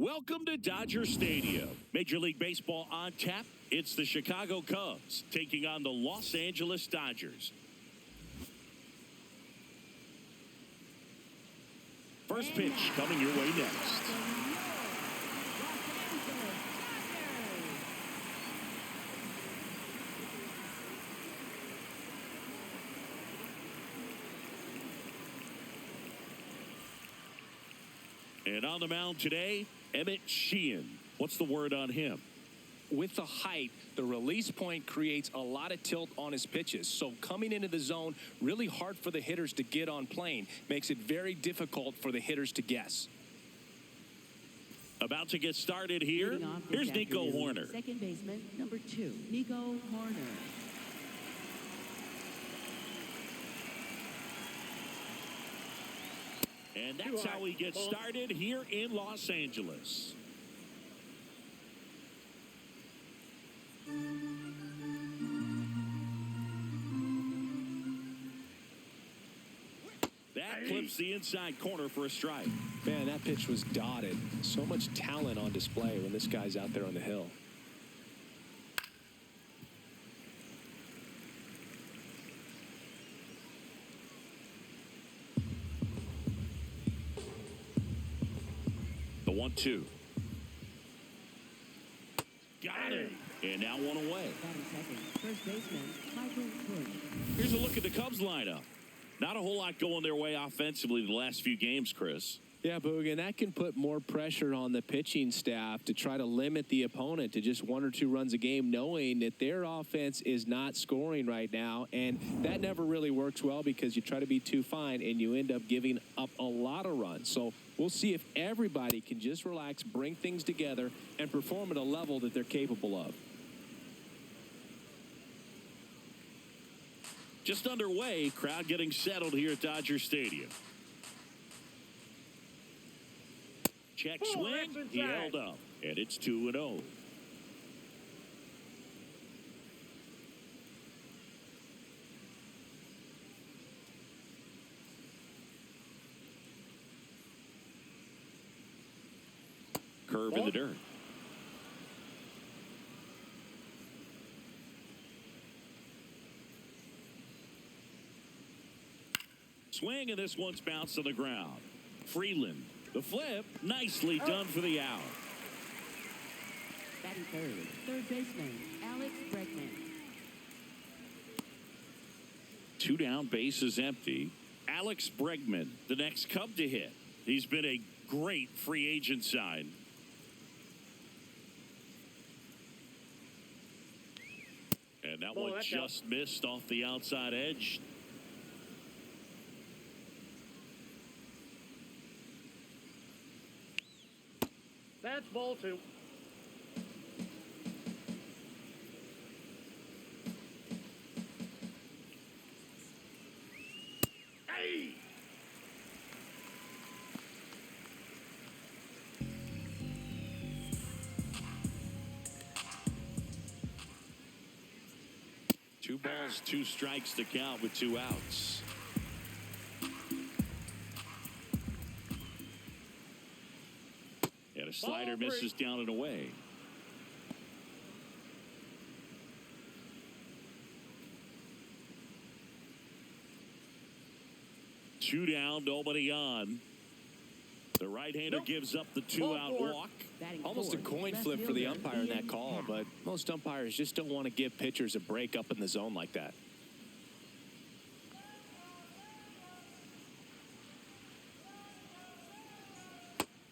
Welcome to Dodger Stadium. Major League Baseball on tap. It's the Chicago Cubs taking on the Los Angeles Dodgers. First pitch coming your way next. And on the mound today, Emmett Sheehan. What's the word on him? With the height, the release point creates a lot of tilt on his pitches. So coming into the zone, really hard for the hitters to get on plane. Makes it very difficult for the hitters to guess. About to get started here. Here's Nico Hoerner. Second baseman, number 2, Nico Hoerner. And that's how we get started here in Los Angeles. That clips the inside corner for a strike. Man, that pitch was dotted. So much talent on display when this guy's out there on the hill. The 1-2. Got it. And now one away. First baseman, Michael Bush. Here's a look at the Cubs lineup. Not a whole lot going their way offensively the last few games, Chris. Yeah, Boog, and that can put more pressure on the pitching staff to try to limit the opponent to just 1 or 2 runs a game, knowing that their offense is not scoring right now. And that never really works well because you try to be too fine and you end up giving up a lot of runs. So we'll see if everybody can just relax, bring things together, and perform at a level that they're capable of. Just underway, crowd getting settled here at Dodger Stadium. Check swing, he held up, and it's 2-0. Curve in the dirt. Swing, and this one's bounced on the ground. Freeland, the flip, nicely done for the out. Batting third baseman, Alex Bregman. 2 down, base is empty. Alex Bregman, the next Cub to hit. He's been a great free agent sign. And that one just missed off the outside edge. That's ball 2. Hey! Two balls, 2 strikes to count with 2 outs. And a slider misses down and away. Two down, nobody on. The right-hander gives up the 2-out walk. Almost a coin flip for the umpire in that call, but most umpires just don't want to give pitchers a break up in the zone like that.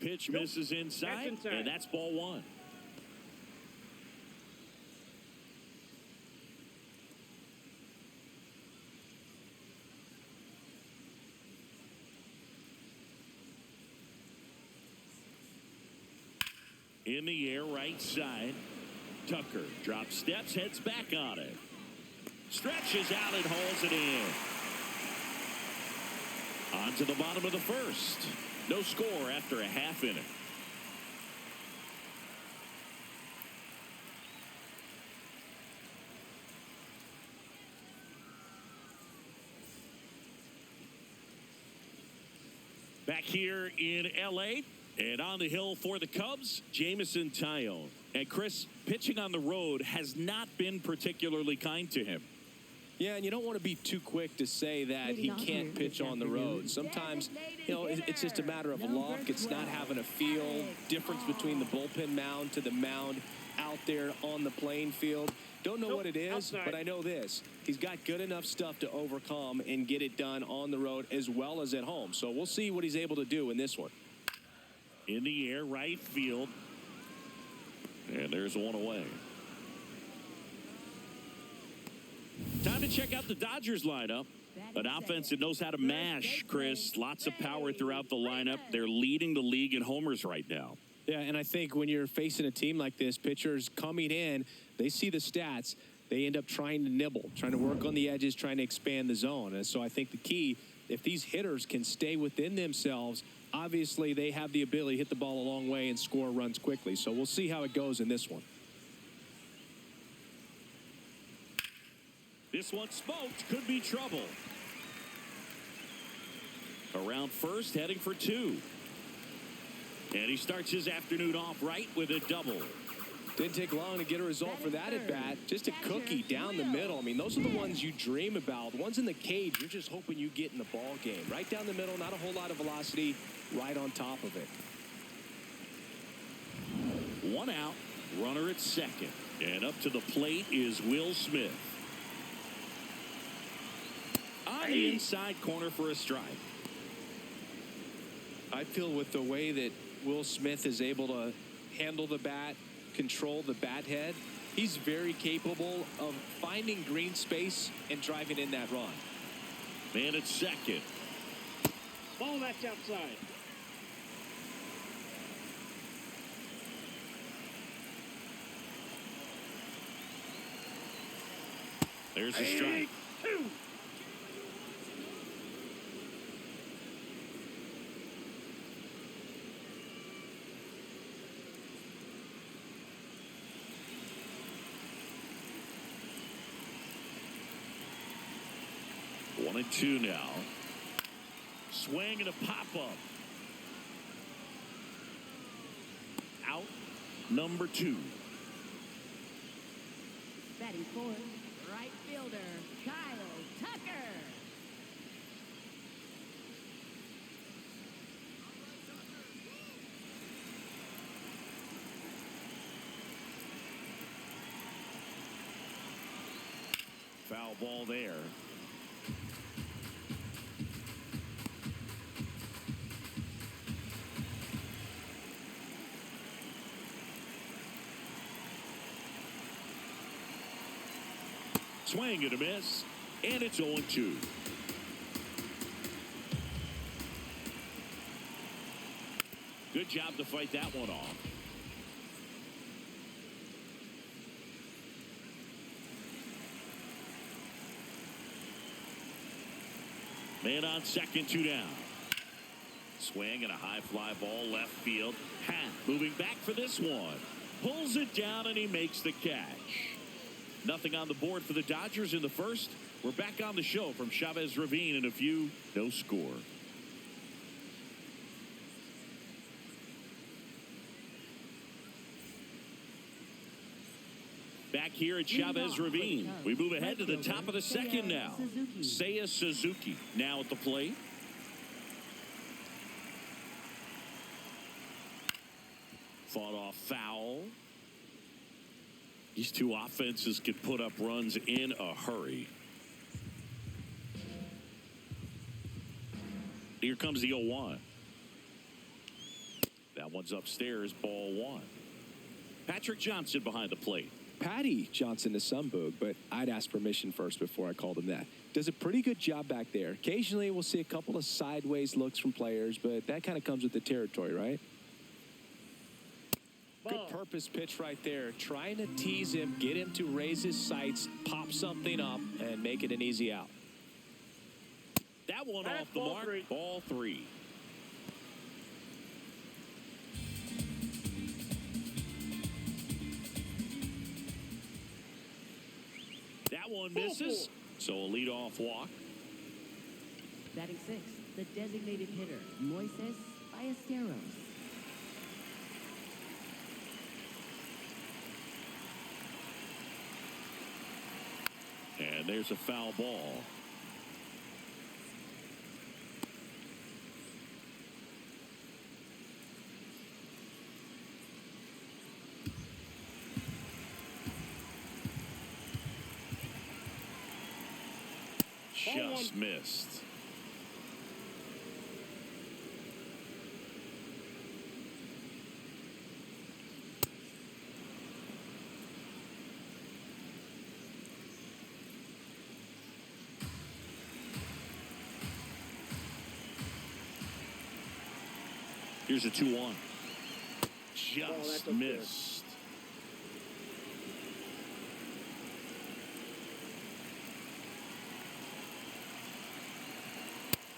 Pitch misses inside, and that's ball 1. In the air, right side. Tucker drops steps, heads back on it. Stretches out and hauls it in. On to the bottom of the first. No score after a half inning. Back here in L.A., And on the hill for the Cubs, Jamison Tyone. And Chris, pitching on the road has not been particularly kind to him. Yeah, and you don't want to be too quick to say that he can't pitch on the road. Sometimes, it's just a matter of luck. It's not having a feel. Difference between the bullpen mound to the mound out there on the playing field. Don't know what it is, but I know this. He's got good enough stuff to overcome and get it done on the road as well as at home. So we'll see what he's able to do in this one. In the air, right field. And there's one away. Time to check out the Dodgers lineup. An offense that knows how to mash, Chris. Lots of power throughout the lineup. They're leading the league in homers right now. Yeah, and I think when you're facing a team like this, pitchers coming in, they see the stats. They end up trying to nibble, trying to work on the edges, trying to expand the zone. And so I think the key, if these hitters can stay within themselves, obviously they have the ability to hit the ball a long way and score runs quickly. So we'll see how it goes in this one. This one smoked. Could be trouble. Around first, heading for two. And he starts his afternoon off right with a double. Didn't take long to get a result for that at bat. Just a cookie down the middle. I mean, those are the ones you dream about. The ones in the cage, you're just hoping you get in the ball game. Right down the middle, not a whole lot of velocity, right on top of it. One out, runner at second. And up to the plate is Will Smith. On the inside corner for a strike. I feel with the way that Will Smith is able to handle the bat, control the bat head, he's very capable of finding green space and driving in that run. Man at second. Ball that's outside. There's a strike. 2. One and two now. Swing and a pop-up. Out number 2. Batting fourth, right fielder, Kyle Tucker. Foul ball there. Swing and a miss, and it's 0-2. Good job to fight that one off. Man on second, 2 down. Swing and a high fly ball left field. Happ moving back for this one. Pulls it down and he makes the catch. Nothing on the board for the Dodgers in the first. We're back on the show from Chavez Ravine in a few. No score. Back here at Chavez Ravine. We move ahead to the top of the second now. Seiya Suzuki now at the plate. Fought off foul. These two offenses can put up runs in a hurry. Here comes the 0-1. That one's upstairs, ball 1. Patrick Johnson behind the plate. Patty Johnson to some boog, but I'd ask permission first before I called him that. Does a pretty good job back there. Occasionally we'll see a couple of sideways looks from players, but that kind of comes with the territory, right? Good purpose pitch right there. Trying to tease him, get him to raise his sights, pop something up, and make it an easy out. That one off the mark. Ball 3. That one misses. So a leadoff walk. Batting sixth, the designated hitter, Moises Ballesteros. And there's a foul ball. Just missed. Here's a 2-1. Just missed.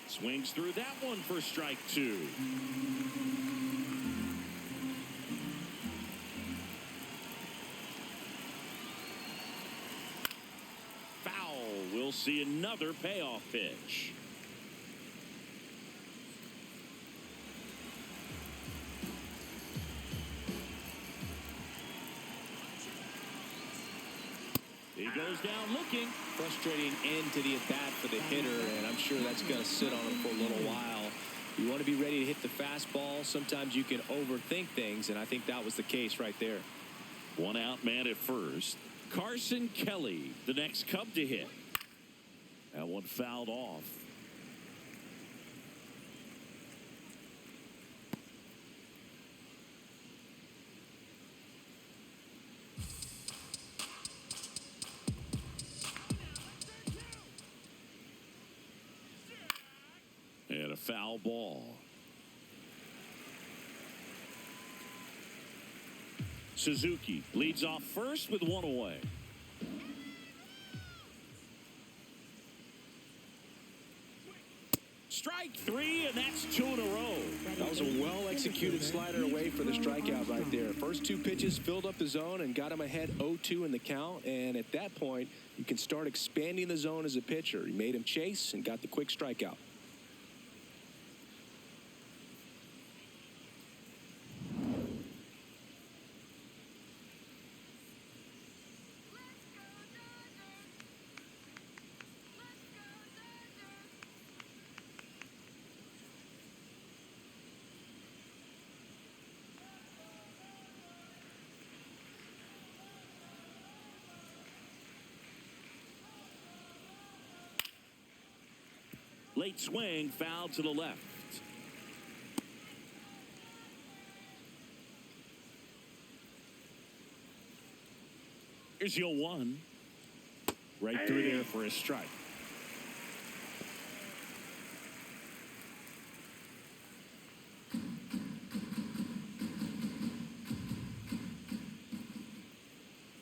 Swings through that one for strike 2. Foul. We'll see another payoff pitch. He goes down looking. Frustrating end to the at-bat for the hitter, and I'm sure that's going to sit on him for a little while. You want to be ready to hit the fastball. Sometimes you can overthink things, and I think that was the case right there. 1 out, man at first. Carson Kelly, the next Cub to hit. That one fouled off. And a foul ball. Suzuki leads off first with 1 away. Strike 3, and that's 2 in a row. That was a well-executed slider away for the strikeout right there. First 2 pitches filled up the zone and got him ahead 0-2 in the count. And at that point, you can start expanding the zone as a pitcher. He made him chase and got the quick strikeout. Late swing, foul to the left. Here's your 1. Right through there for a strike.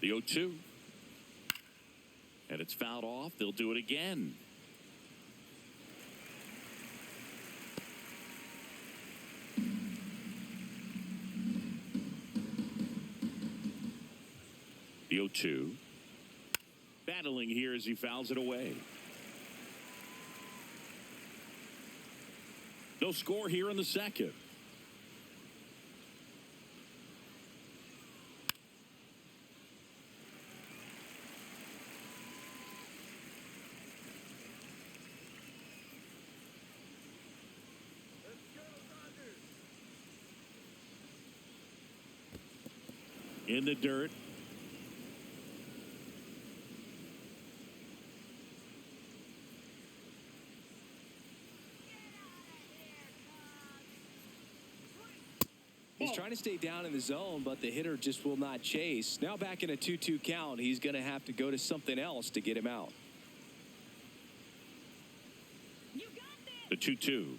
The 0-2. And it's fouled off. They'll do it again. The 0-2. Battling here as he fouls it away. No score here in the second. In the dirt. He's trying to stay down in the zone, but the hitter just will not chase. Now back in a 2-2 count, he's going to have to go to something else to get him out. The 2-2.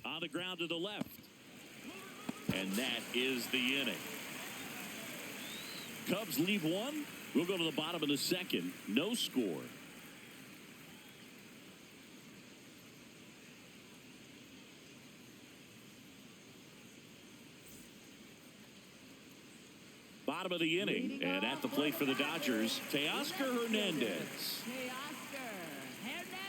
On the ground to the left. And that is the inning. Cubs leave 1. We'll go to the bottom of the second. No score. Bottom of the inning, and at the plate for the Dodgers, Teoscar Hernandez. Teoscar Hernandez.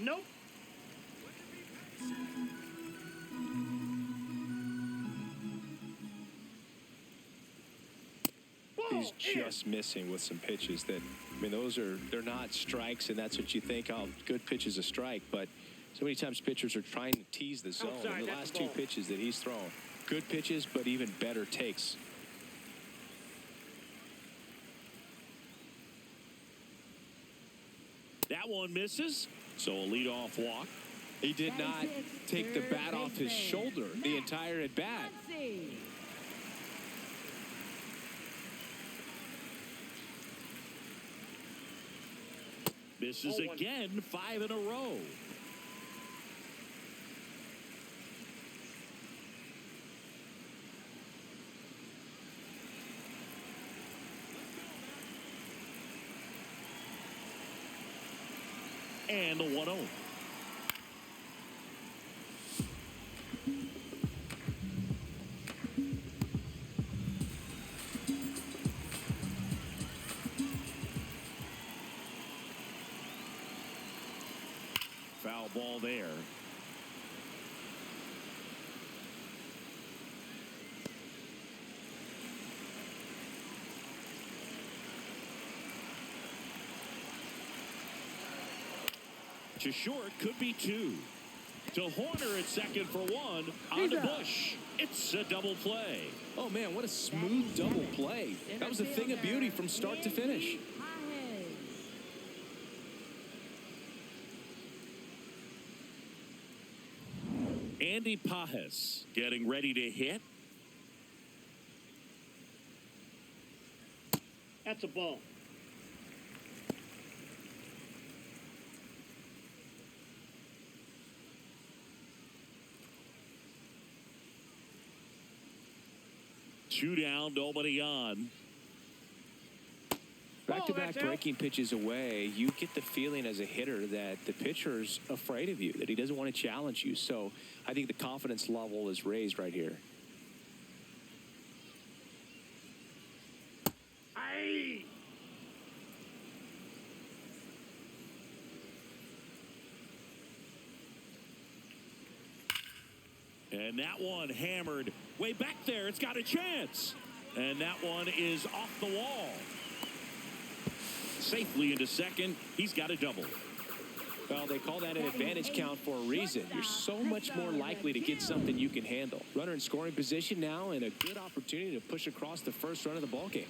Nope. he's just missing with some pitches that, I mean, they're not strikes, and that's what you think, oh, good pitch is a strike. But so many times pitchers are trying to tease the zone. Outside, And the last two pitches that he's thrown, good pitches, but even better takes. That one misses, so a leadoff walk. He did not take the bat off his shoulder the entire at bat. Misses again, 5 in a row. And the 1-0. Foul ball there. To short, could be 2. To Horner at second for 1. On to Bush. It's a double play. Oh, man, what a smooth double play. That was a thing of beauty from start to finish. Andy Pajes getting ready to hit. That's a ball. Two down, nobody on. Back-to-back breaking pitches away, you get the feeling as a hitter that the pitcher's afraid of you, that he doesn't want to challenge you. So I think the confidence level is raised right here. Aye. And that one hammered way back there. It's got a chance. And that one is off the wall. Safely into second. He's got a double. Well, they call that an advantage count for a reason. You're so much more likely to get something you can handle. Runner in scoring position now, and a good opportunity to push across the first run of the ballgame.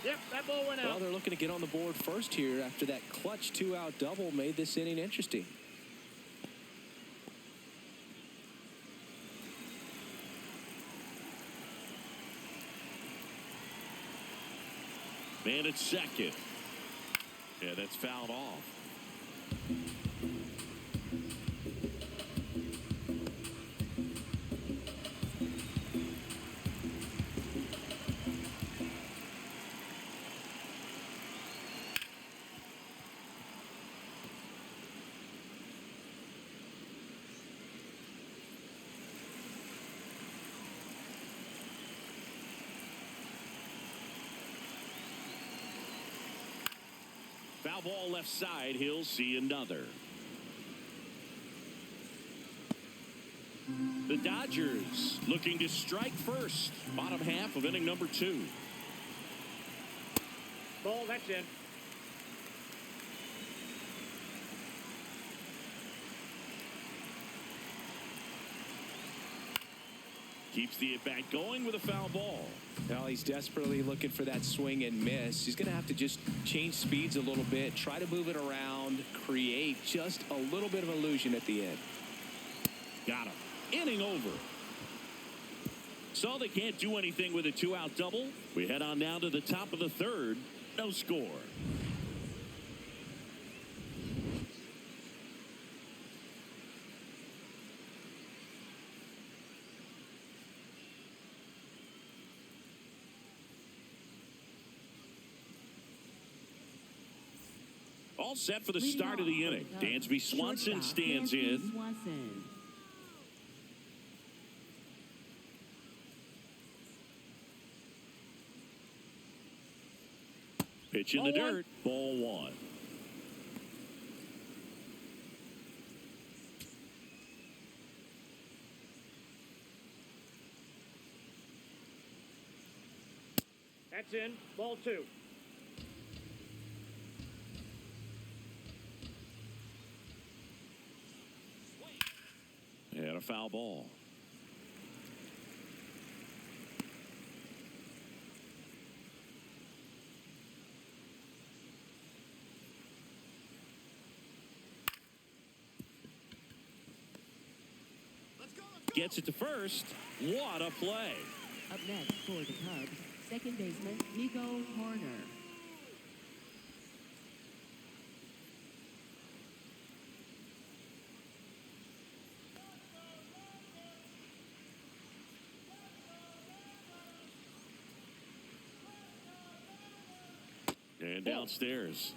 Yep, that ball went out. Well, they're looking to get on the board first here after that clutch two-out double made this inning interesting. Man at second. Yeah, that's fouled off. Foul ball left side. He'll see another. The Dodgers looking to strike first. Bottom half of inning number 2. Ball, that's in. Keeps the at-bat going with a foul ball. Well, he's desperately looking for that swing and miss. He's going to have to just change speeds a little bit, try to move it around, create just a little bit of illusion at the end. Got him. Inning over. So they can't do anything with a 2-out double. We head on down to the top of the third. No score. All set for the start of the inning. Dansby Swanson stands in. Pitch in the dirt. Ball one. That's in. Ball two. And a foul ball. Gets it to first. What a play. Up next for the Cubs, second baseman Nico Horner. And downstairs.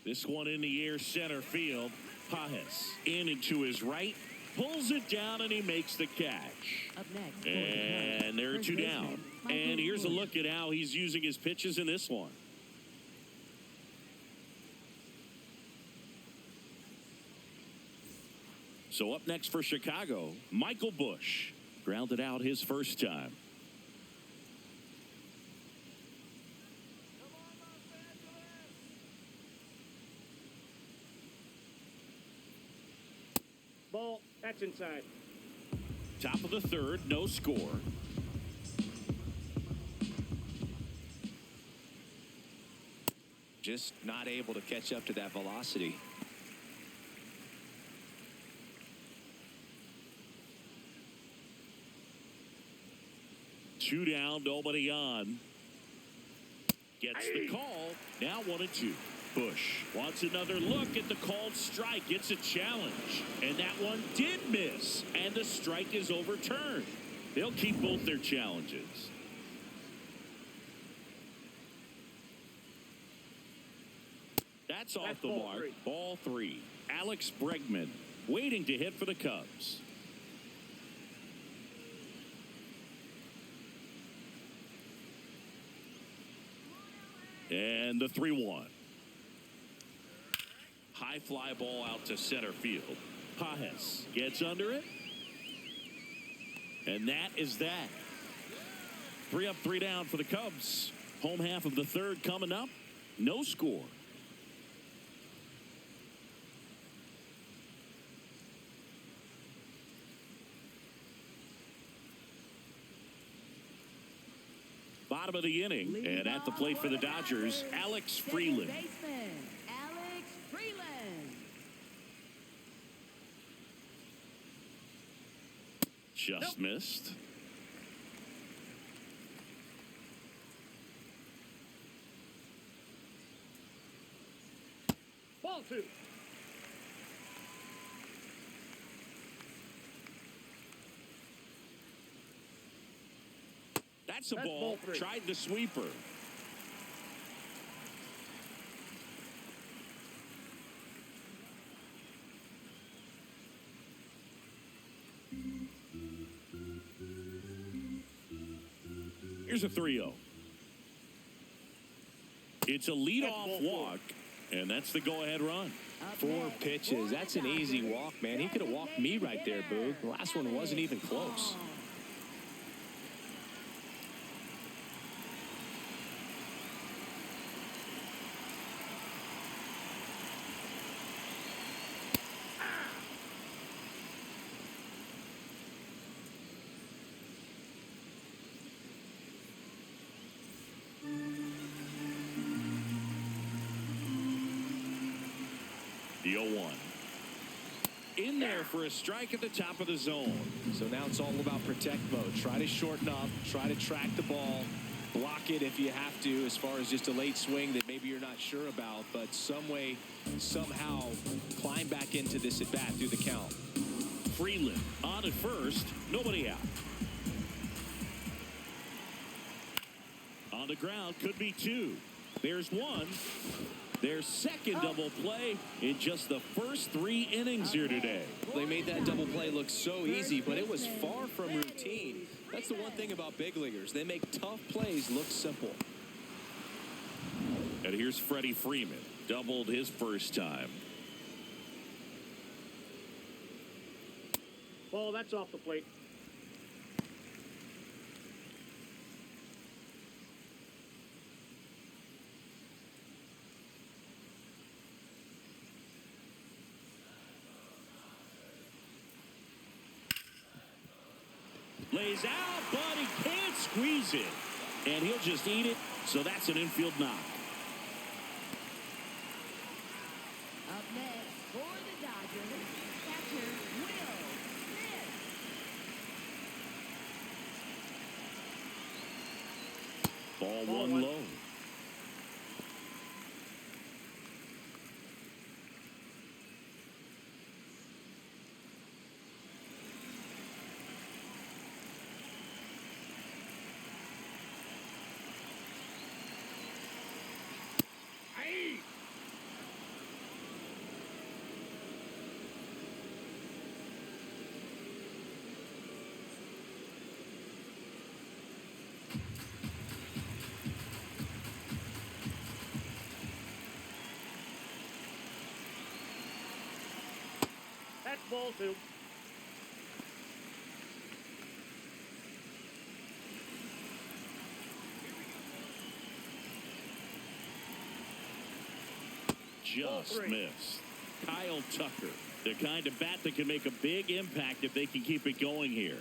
This one in the air, center field. Pajes in into his right, pulls it down, and he makes the catch. Up next, and there are two down. And here's a look at how he's using his pitches in this one. So up next for Chicago, Michael Busch grounded out his first time. Ball. That's inside. Top of the third, no score. Just not able to catch up to that velocity. Two down, nobody on. Gets the call. Now 1-2. Busch wants another look at the called strike. It's a challenge. And that one did miss. And the strike is overturned. They'll keep both their challenges. That's off the mark. Ball three. Alex Bregman waiting to hit for the Cubs. And the 3-1. High fly ball out to center field. Pajes gets under it. And that is that. 3 up, 3 down for the Cubs. Home half of the third coming up. No score. Bottom of the inning, and at the plate for the Dodgers, Alex Freeland. Alex Freeland. Just missed. Ball two. That's a ball. Tried the sweeper. Here's a 3-0. It's a leadoff walk, and that's the go-ahead run. 4 pitches. That's an easy walk, man. He could have walked me right there, Boo. The last one wasn't even close. The 0-1. In there for a strike at the top of the zone. So now it's all about protect mode. Try to shorten up, try to track the ball, block it if you have to, as far as just a late swing that maybe you're not sure about, but some way, somehow climb back into this at bat through the count. Freeland on at first, nobody out. On the ground, could be 2. There's one. Their second double play in just the first 3 innings here today. They made that double play look so easy, but it was far from routine. That's the one thing about big leaguers. They make tough plays look simple. And here's Freddie Freeman. Doubled his first time. Ball, that's off the plate. Lays out, but he can't squeeze it. And he'll just eat it. So that's an infield knock. Up next for the Dodgers, catcher Will Smith. Ball one low. That's ball 2. Just missed. Kyle Tucker, the kind of bat that can make a big impact if they can keep it going here.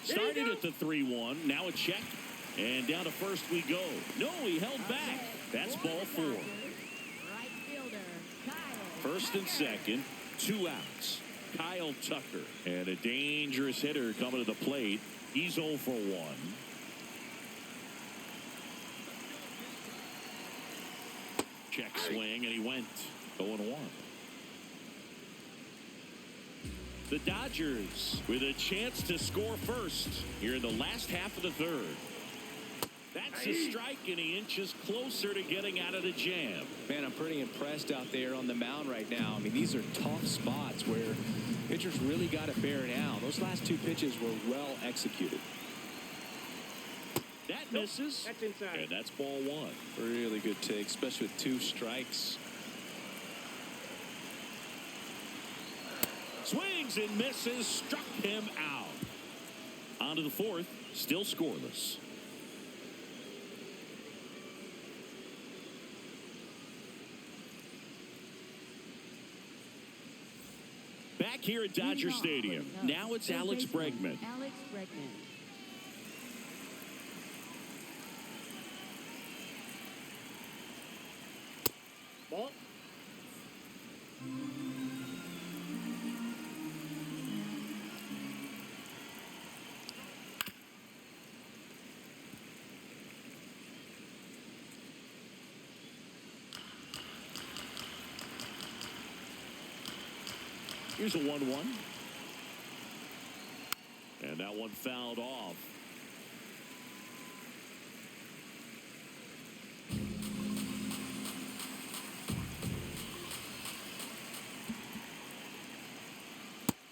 Started at the 3-1. Now a check. And down to first we go. No, he held back. That's ball 4. Right fielder, Kyle. First and second, 2 outs. Kyle Tucker. And a dangerous hitter coming to the plate. He's 0 for 1. Check swing, and he went 0-1. The Dodgers with a chance to score first here in the last half of the 3rd. That's a strike, and he inches closer to getting out of the jam. Man, I'm pretty impressed out there on the mound right now. I mean, these are tough spots where pitchers really got to bear down. Those last 2 pitches were well executed. That misses. That's inside. And that's ball 1. Really good take, especially with 2 strikes. Swings and misses, struck him out. On to the 4th, still scoreless. Back here at Dodger Stadium. Now it's Alex Bregman. Alex Bregman. Ball. Here's a 1-1. And that one fouled off.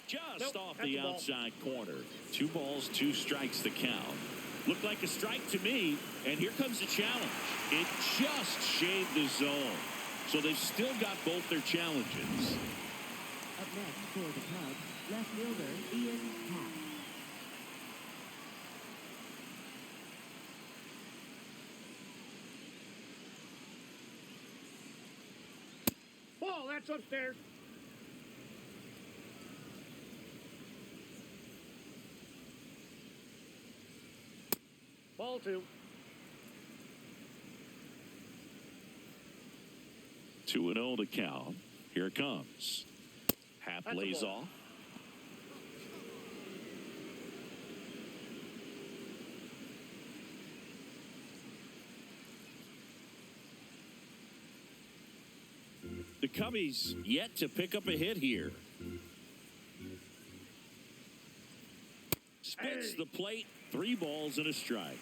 Just off the outside corner. 2 balls, 2 strikes to count. Looked like a strike to me, and here comes the challenge. It just shaved the zone. So they've still got both their challenges. Up next for the Cubs, left fielder Ian Happ. Ball, that's upstairs. Ball 2. 2-0 to count. Here it comes. Happ lays off. The Cubbies yet to pick up a hit here. Spits the plate. 3 balls and a strike.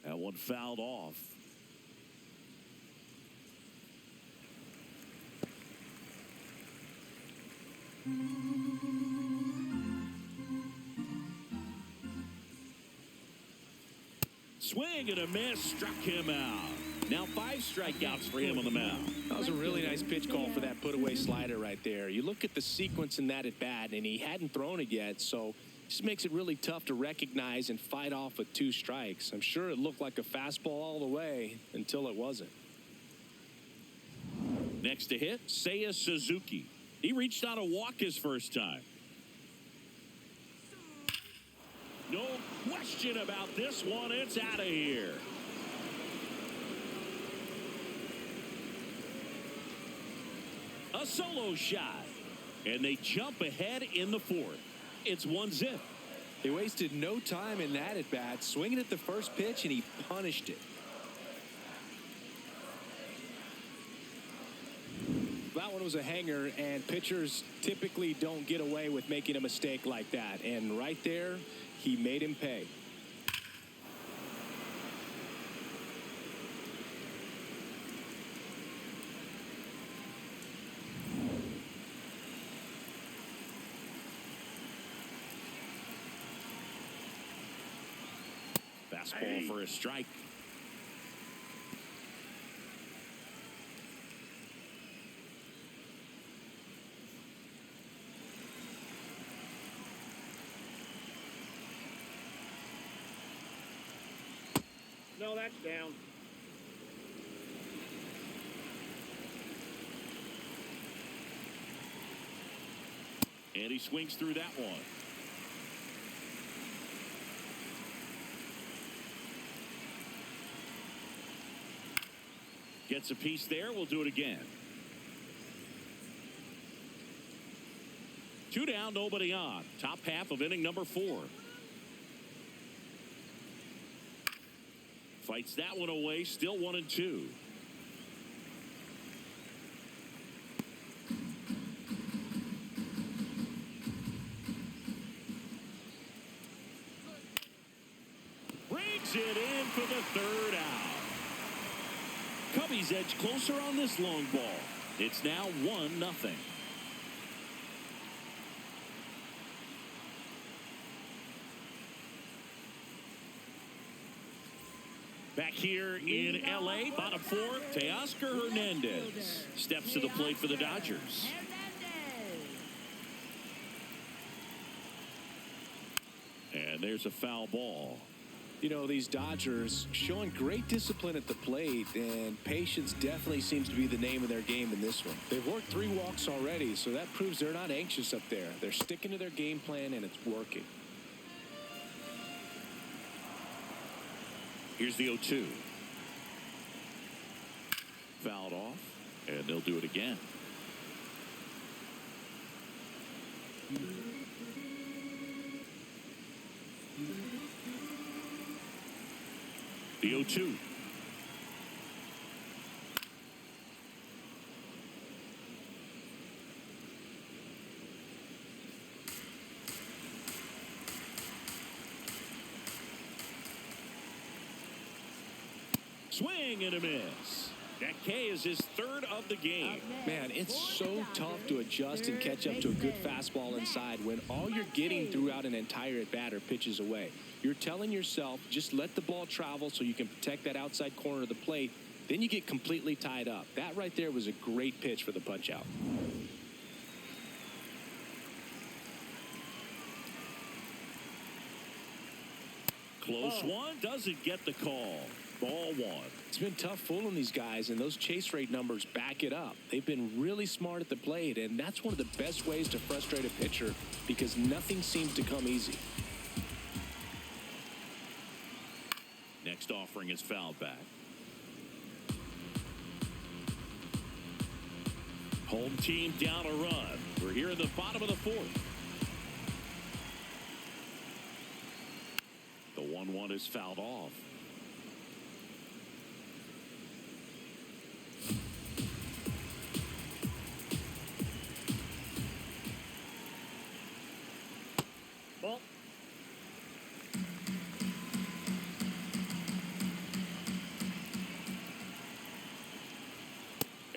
That one fouled off. Swing and a miss. Struck him out. Now 5 strikeouts for him on the mound. That was a really nice pitch call for that put-away slider right there. You look at the sequence in that at-bat, and he hadn't thrown it yet, so just makes it really tough to recognize and fight off with 2 strikes. I'm sure it looked like a fastball all the way until it wasn't. Next to hit, Seiya Suzuki. He reached on a walk his first time. No question about this one. It's out of here. A solo shot. And they jump ahead in the 4th. It's 1-0. He wasted no time in that at-bat, swinging at the first pitch, and he punished it. That one was a hanger, and pitchers typically don't get away with making a mistake like that. And right there, he made him pay. Fastball for a strike. No, that's down. And he swings through that one. Gets a piece there. We'll do it again. 2 down, nobody on. Top half of inning number 4. Fights that one away. Still 1-2. Brings it in for the 3rd out. Cubbies edge closer on this long ball. It's now 1-0. Back here in L.A., bottom 4th, Teoscar Hernandez steps to the plate for the Dodgers. And there's a foul ball. You know, these Dodgers showing great discipline at the plate, and patience definitely seems to be the name of their game in this one. They've worked 3 walks already, so that proves they're not anxious up there. They're sticking to their game plan, and it's working. Here's the 0-2. Fouled off, and they'll do it again. The 0-2. Swing and a miss. That K is his 3rd of the game. Man, it's so tough to adjust and catch up to a good fastball inside when all you're getting throughout an entire at-bat are pitches away. You're telling yourself, just let the ball travel so you can protect that outside corner of the plate. Then you get completely tied up. That right there was a great pitch for the punch-out. Close one, doesn't get the call. Ball 1. It's been tough fooling these guys, and those chase rate numbers back it up. They've been really smart at the plate, and that's one of the best ways to frustrate a pitcher because nothing seems to come easy. Next offering is fouled back. Home team down a run. We're here in the bottom of the 4th. The 1-1 is fouled off.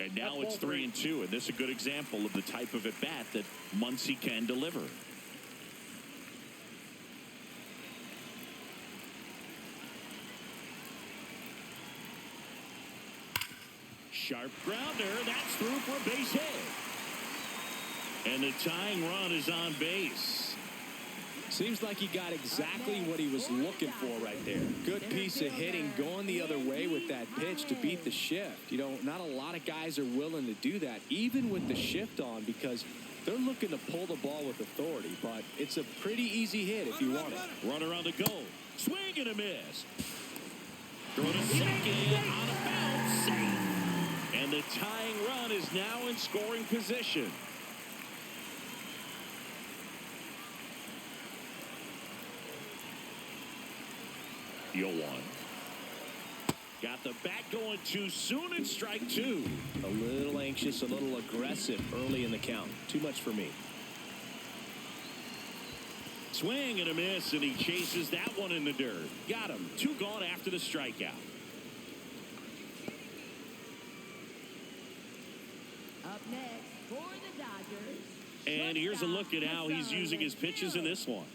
And now it's 3-2, and this is a good example of the type of at-bat that Muncy can deliver. Sharp grounder. That's through for a base hit. And the tying run is on base. Seems like he got exactly what he was looking for right there. Good piece of hitting, going the other way with that pitch to beat the shift. You know, not a lot of guys are willing to do that, even with the shift on, because they're looking to pull the ball with authority. But it's a pretty easy hit if you want it. Runner on the go. Swing and a miss. Throw to second. On a bounce. Safe. And the tying run is now in scoring position. Yo one. Got the bat going too soon and strike two. A little anxious, a little aggressive early in the count. Too much for me. Swing and a miss, and he chases that one in the dirt. Got him. Two gone after the strikeout. Up next for the Dodgers. And here's a look at how he's using his pitches in this one.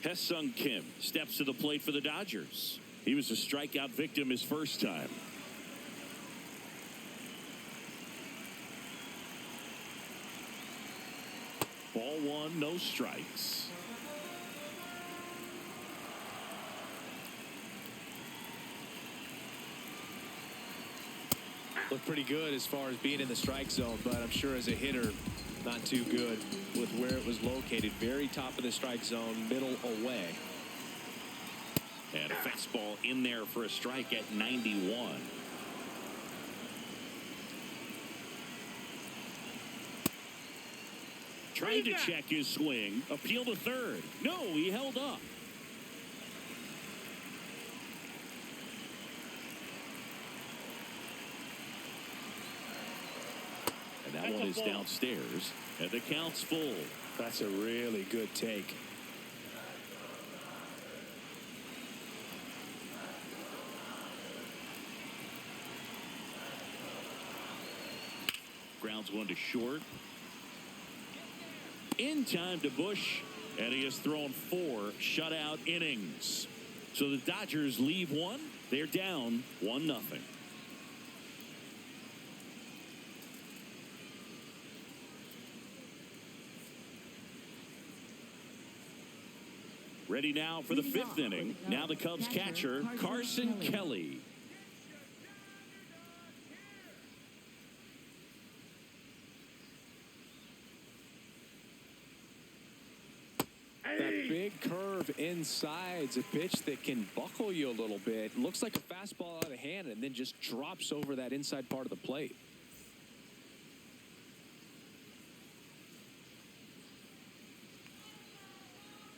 Hye-Sung Kim steps to the plate for the Dodgers. He was a strikeout victim his first time. Ball one, no strikes. Looked pretty good as far as being in the strike zone, but I'm sure as a hitter, not too good with where it was located. Very top of the strike zone, middle away. And a fastball in there for a strike at 91. Trying to check his swing. Appeal to third. No, he held up. And that one is downstairs. And the count's full. That's a really good take. Grounds one to short. In time to Bush, and he has thrown 4 shutout innings. So the Dodgers leave one. They're down 1-0. Ready now for the 5th inning. Now the Cubs catcher, Carson Kelly. That big curve inside's a pitch that can buckle you a little bit. Looks like a fastball out of hand and then just drops over that inside part of the plate.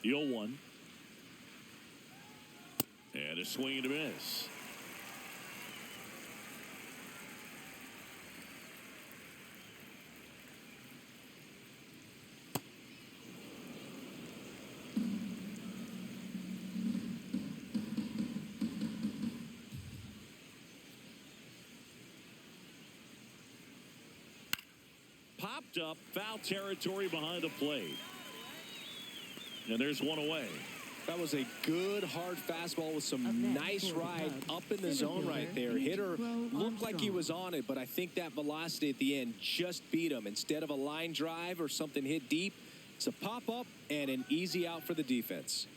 The 0-1. And a swing and a miss. Popped up, foul territory behind the plate. And there's one away. That was a good, hard fastball with some nice ride up in the zone right there. Hitter looked like he was on it, but I think that velocity at the end just beat him. Instead of a line drive or something hit deep, it's a pop-up and an easy out for the defense.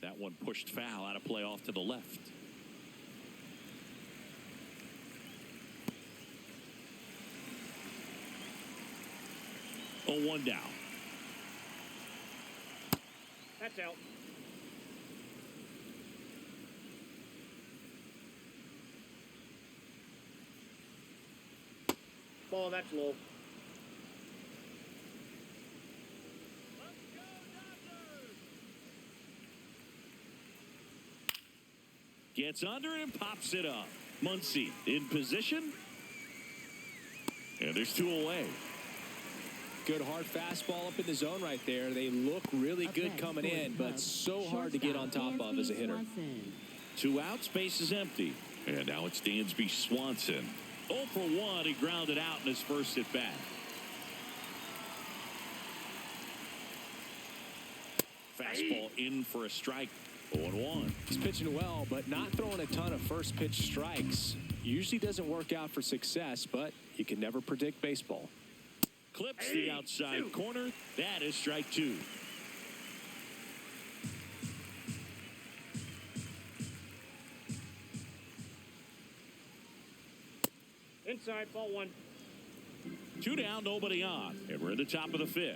That one pushed foul out of play off to the left. Oh, 1 down. That's out. Ball, that's low. Gets under it and pops it up. Muncy in position. And there's 2 away. Good hard fastball up in the zone right there. They look really good coming in, but so hard to get on top of as a hitter. 2 outs, base is empty. And now it's Dansby Swanson. 0 for 1. He grounded out in his first at bat. Fastball in for a strike. 0-1. He's pitching well, but not throwing a ton of first pitch strikes. Usually doesn't work out for success, but you can never predict baseball. Clips the outside corner. That is strike 2. Inside, ball 1. 2 down, nobody on. And we're in the top of the 5th.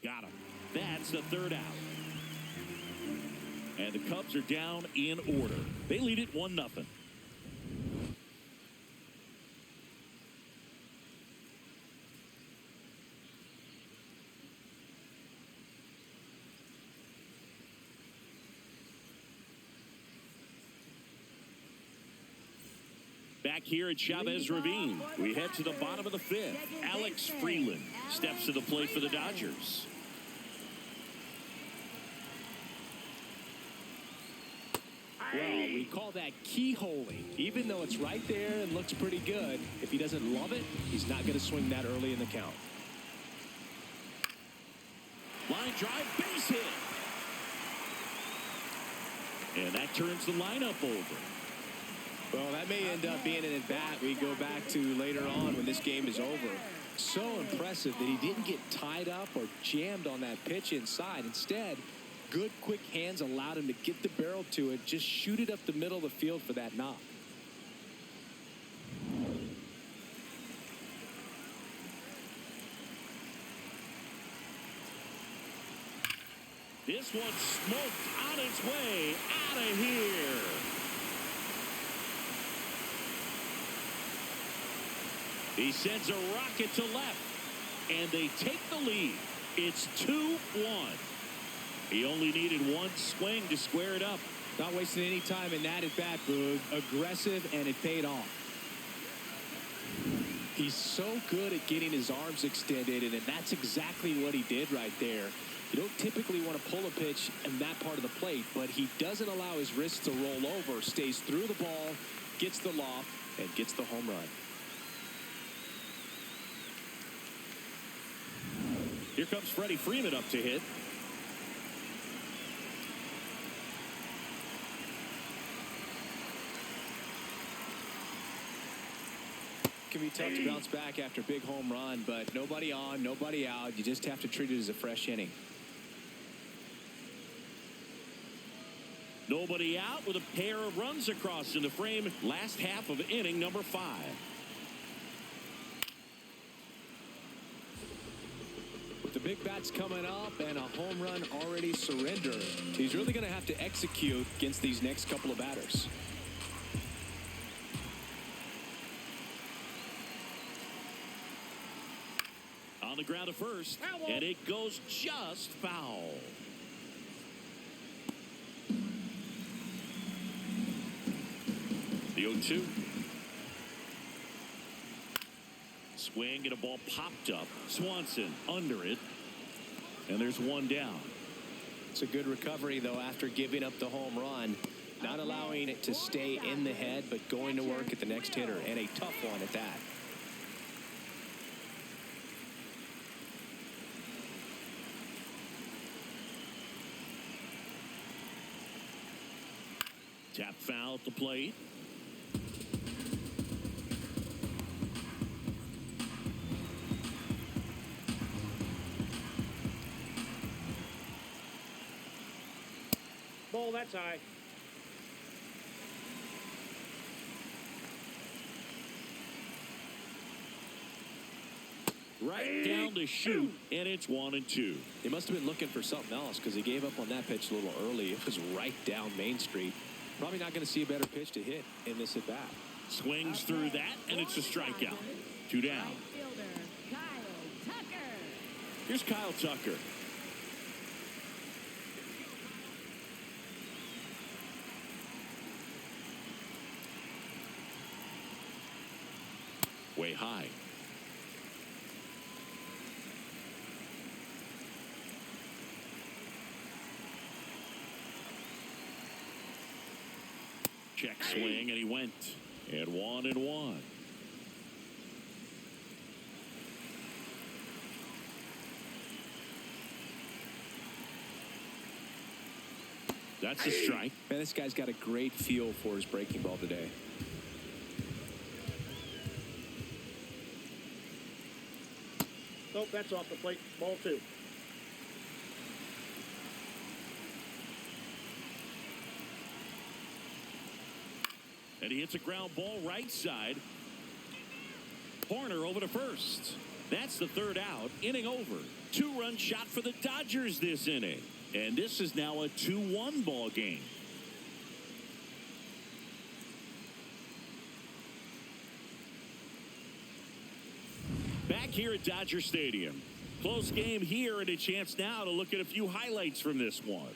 Got him. That's the 3rd out. And the Cubs are down in order. They lead it 1-0. Back here at Chavez Ravine, we head to the bottom of the 5th. Alex Freeland steps to the plate for the Dodgers. Well, we call that keyholing. Even though it's right there and looks pretty good, if he doesn't love it, he's not going to swing that early in the count. Line drive, base hit. And that turns the lineup over. Well, that may end up being an at-bat we go back to later on when this game is over. So impressive that he didn't get tied up or jammed on that pitch inside. Instead, good quick hands allowed him to get the barrel to it, just shoot it up the middle of the field for that knock. This one smoked on its way out of here. He sends a rocket to left, and they take the lead. It's 2-1. He only needed one swing to square it up. Not wasting any time in that at-bat, Boog. Aggressive, and it paid off. He's so good at getting his arms extended, and that's exactly what he did right there. You don't typically want to pull a pitch in that part of the plate, but he doesn't allow his wrists to roll over, stays through the ball, gets the loft, and gets the home run. Here comes Freddie Freeman up to hit. Can be tough to bounce back after a big home run, but nobody on, nobody out. You just have to treat it as a fresh inning. Nobody out with a pair of runs across in the frame. Last half of inning number 5. With the big bats coming up and a home run already surrendered, he's really going to have to execute against these next couple of batters. On the ground at first, and it goes just foul. The 0-2. Swing and a ball popped up. Swanson under it. And there's one down. It's a good recovery, though, after giving up the home run. Not allowing it to stay in the head, but going to work at the next hitter. And a tough one at that. Tap foul at the plate. Ball, that's high. Right down to shoot, and it's 1-2. He must have been looking for something else because he gave up on that pitch a little early. It was right down Main Street. Probably not going to see a better pitch to hit in this at-bat. Swings through that, and it's a strikeout. 2 down. Here's Kyle Tucker. way high. Check swing, and he went. And 1-1. That's a strike. Man, this guy's got a great feel for his breaking ball today. Nope, that's off the plate. Ball 2. And he hits a ground ball right side. Horner over to first. That's the third out. Inning over. 2-run shot for the Dodgers this inning. And this is now a 2-1 ball game. Back here at Dodger Stadium. Close game here, and a chance now to look at a few highlights from this one.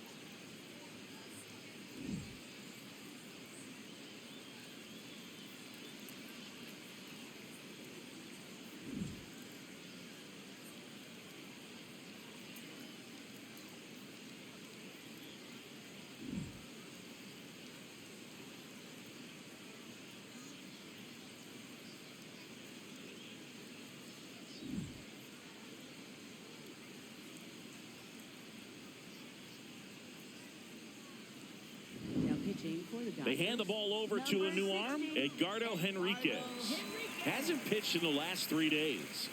They hand the ball over to a new arm, Edgardo Henriquez. Hasn't pitched in the last 3 days.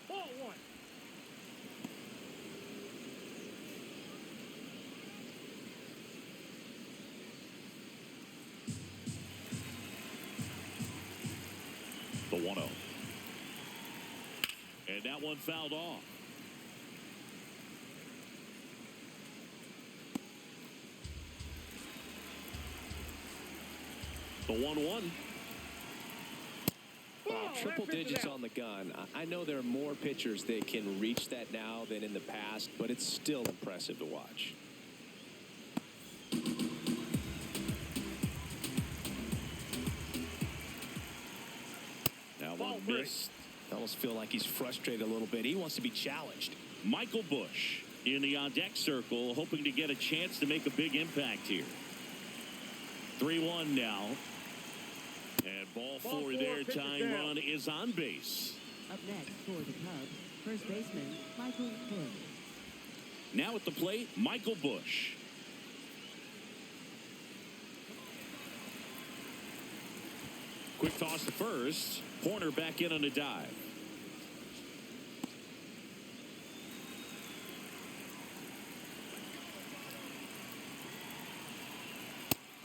Ball 1. The 1-0. And that one fouled off. The 1-1. Triple digits on the gun. I know there are more pitchers that can reach that now than in the past, but it's still impressive to watch. Now one missed. I almost feel like he's frustrated a little bit. He wants to be challenged. Michael Busch in the on-deck circle, hoping to get a chance to make a big impact here. 3-1 now. And ball 4 there. Tying run is on base. Up next for the Cubs, first baseman Michael Busch. Now at the plate, Michael Busch. Quick toss to first. Horner back in on a dive.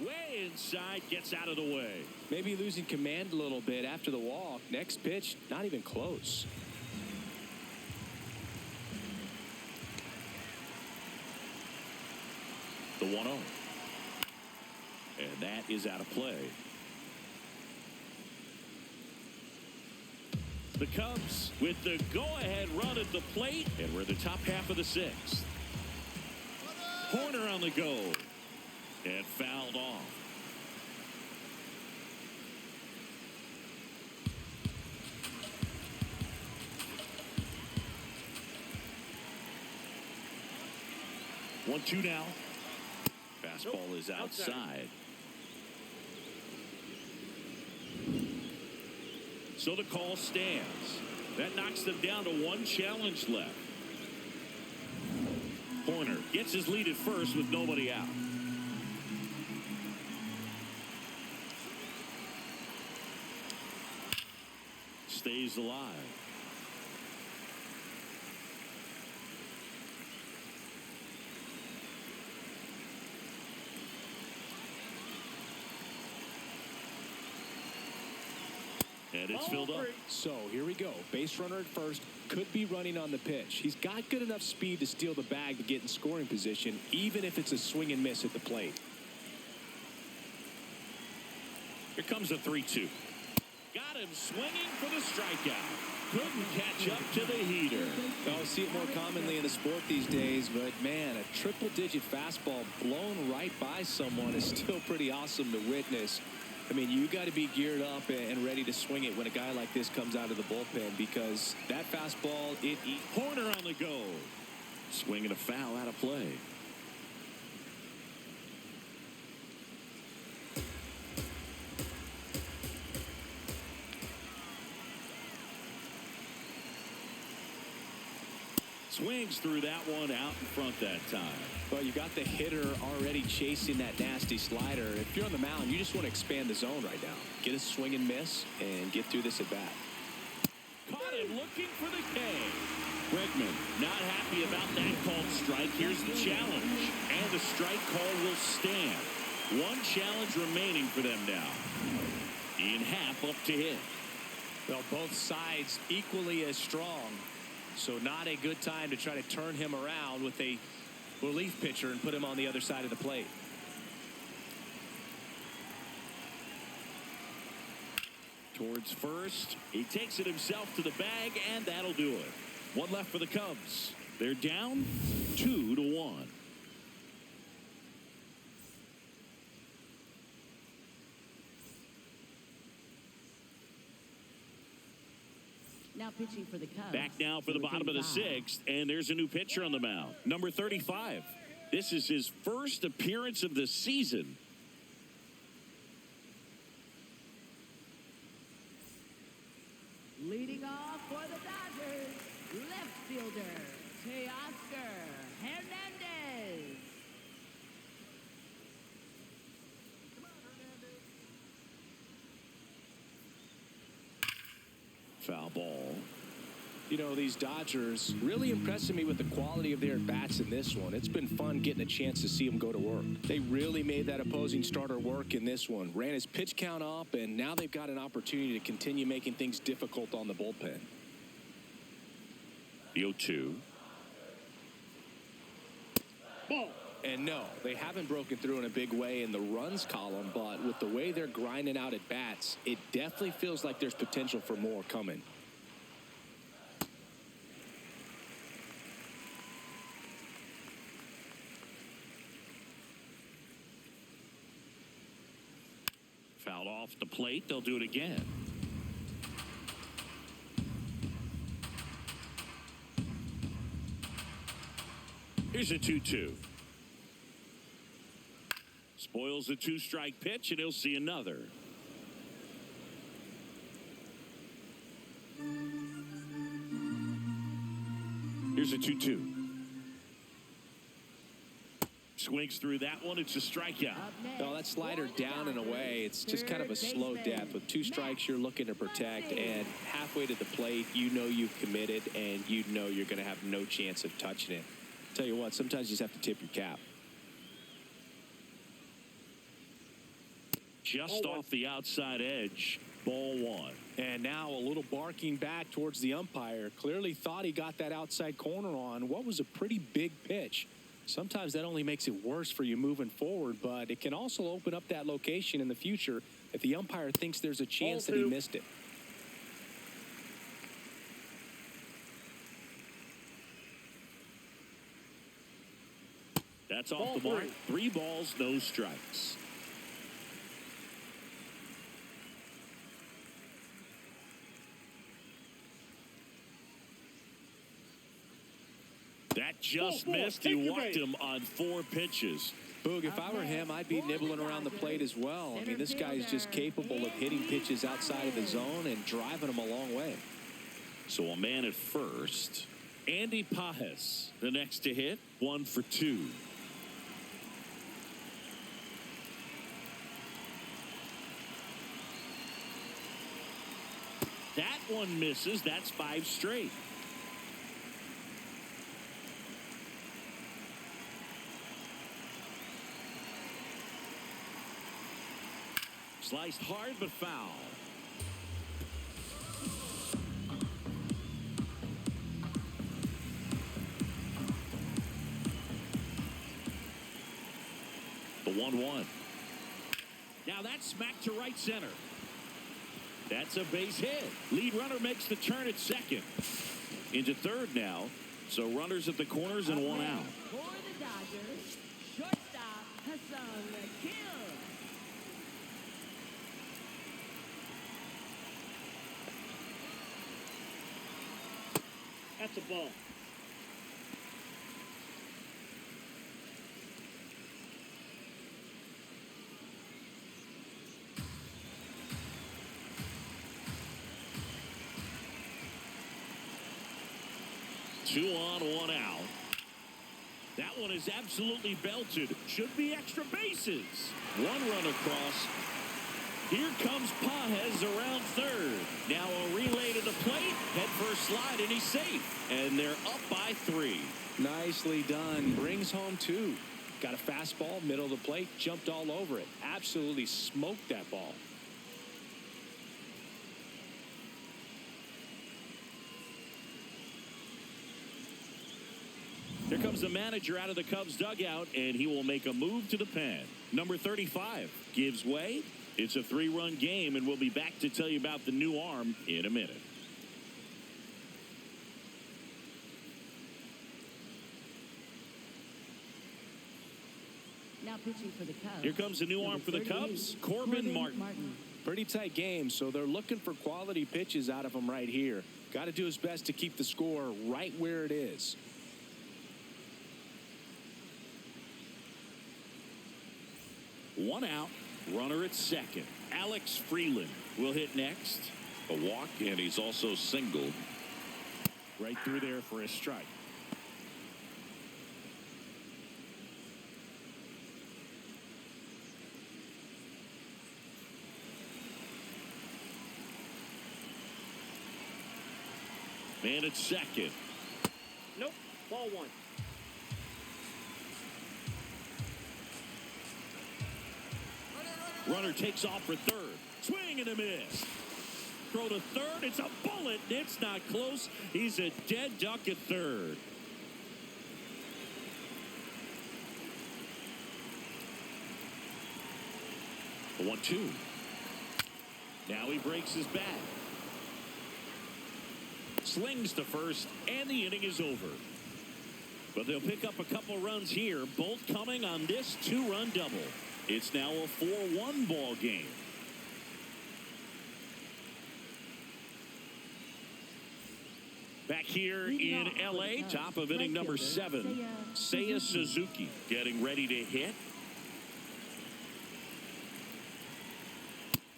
Way inside, gets out of the way. Maybe losing command a little bit after the walk. Next pitch, not even close. The 1-0. And that is out of play. The Cubs with the go-ahead run at the plate, and we're in the top half of the 6th. Horner on the go, and fouled off. One, 2 now. Fastball is outside. So the call stands. That knocks them down to 1 challenge left. Horner gets his lead at first with nobody out. Stays alive. And it's filled up. So here we go. Base runner at first. Could be running on the pitch. He's got good enough speed to steal the bag to get in scoring position, even if it's a swing and miss at the plate. Here comes a 3-2. Got him swinging for the strikeout. couldn't catch up to the heater. I'll see it more commonly in the sport these days, but man, a triple-digit fastball blown right by someone is still pretty awesome to witness. I mean, you got to be geared up and ready to swing it when a guy like this comes out of the bullpen, because that fastball, Horner on the go. Swinging a foul out of play. Swings through that one out in front that time. Well, you got the hitter already chasing that nasty slider. If you're on the mound, you just want to expand the zone right now. Get a swing and miss and get through this at bat. Caught him looking for the K. Bregman not happy about that called strike. Here's the challenge. And the strike call will stand. One challenge remaining for them now. Ian Happ up to hit. Well, both sides equally as strong. So not a good time to try to turn him around with a relief pitcher and put him on the other side of the plate. Towards first. He takes it himself to the bag, and that'll do it. One left for the Cubs. They're down 2-1. Now pitching for the Cubs. Back now for the bottom of the sixth, and there's a new pitcher on the mound. Number 35. This is his first appearance of the season. Leading off for the Dodgers, left fielder, Teoscar Hernandez. Foul ball. You know, these Dodgers really impressing me with the quality of their bats in this one. It's been fun getting a chance to see them go to work. They really made that opposing starter work in this one. Ran his pitch count up, and now they've got an opportunity to continue making things difficult on the bullpen. The 0-2. Ball. And no, they haven't broken through in a big way in the runs column, but with the way they're grinding out at bats, it definitely feels like there's potential for more coming. Fouled off the plate. They'll do it again. Here's a 2-2. Spoils the two-strike pitch, and he'll see another. Here's a 2-2. Swings through that one. It's a strikeout. Well, that slider down and away, it's just kind of a slow death. With two strikes, you're looking to protect, and halfway to the plate, you know you've committed, and you know you're going to have no chance of touching it. Tell you what, sometimes you just have to tip your cap. Just off the outside edge. Ball one. And now a little barking back towards the umpire. Clearly thought he got that outside corner on what was a pretty big pitch. Sometimes that only makes it worse for you moving forward, but it can also open up that location in the future if the umpire thinks there's a chance that he missed it. That's off the mark. 3 balls, no strikes. That just missed. He walked him on 4 pitches. Boog, if I were him, I'd be nibbling around the plate as well. I mean, this guy's just capable of hitting pitches outside of the zone and driving them a long way. So a man at first. Andy Pajes, the next to hit, 1 for 2. That one misses. That's 5 straight. Sliced hard but foul. The 1-1. Now that's smacked to right center. That's a base hit. Lead runner makes the turn at second. Into third now. So runners at the corners and one out. For the Dodgers, shortstop Hassan Kill. That's a ball. Two on, one out. That one is absolutely belted. Should be extra bases. One run across. Here comes Pages around third. Now a relay to the plate. Head first slide, and he's safe. And they're up by 3. Nicely done. Brings home 2. Got a fastball, middle of the plate, jumped all over it. Absolutely smoked that ball. Here comes the manager out of the Cubs dugout, and he will make a move to the pen. Number 35 gives way. It's a 3-run game, and we'll be back to tell you about the new arm in a minute. Now pitching for the Cubs. Here comes the new arm for the Cubs, Corbin Martin. Pretty tight game, so they're looking for quality pitches out of him right here. Got to do his best to keep the score right where it is. One out, runner at second. Alex Freeland will hit next. A walk, and he's also singled. Right through there for a strike. Man at second. Nope. Ball 1. Runner takes off for third. Swing and a miss. Throw to third. It's a bullet. It's not close. He's a dead duck at third. The 1-2. Now he breaks his bat. Slings to first, and the inning is over. But they'll pick up a couple runs here, both coming on this 2-run double. It's now a 4-1 ball game. Back here in L.A., top of inning number 7, Seiya Suzuki getting ready to hit.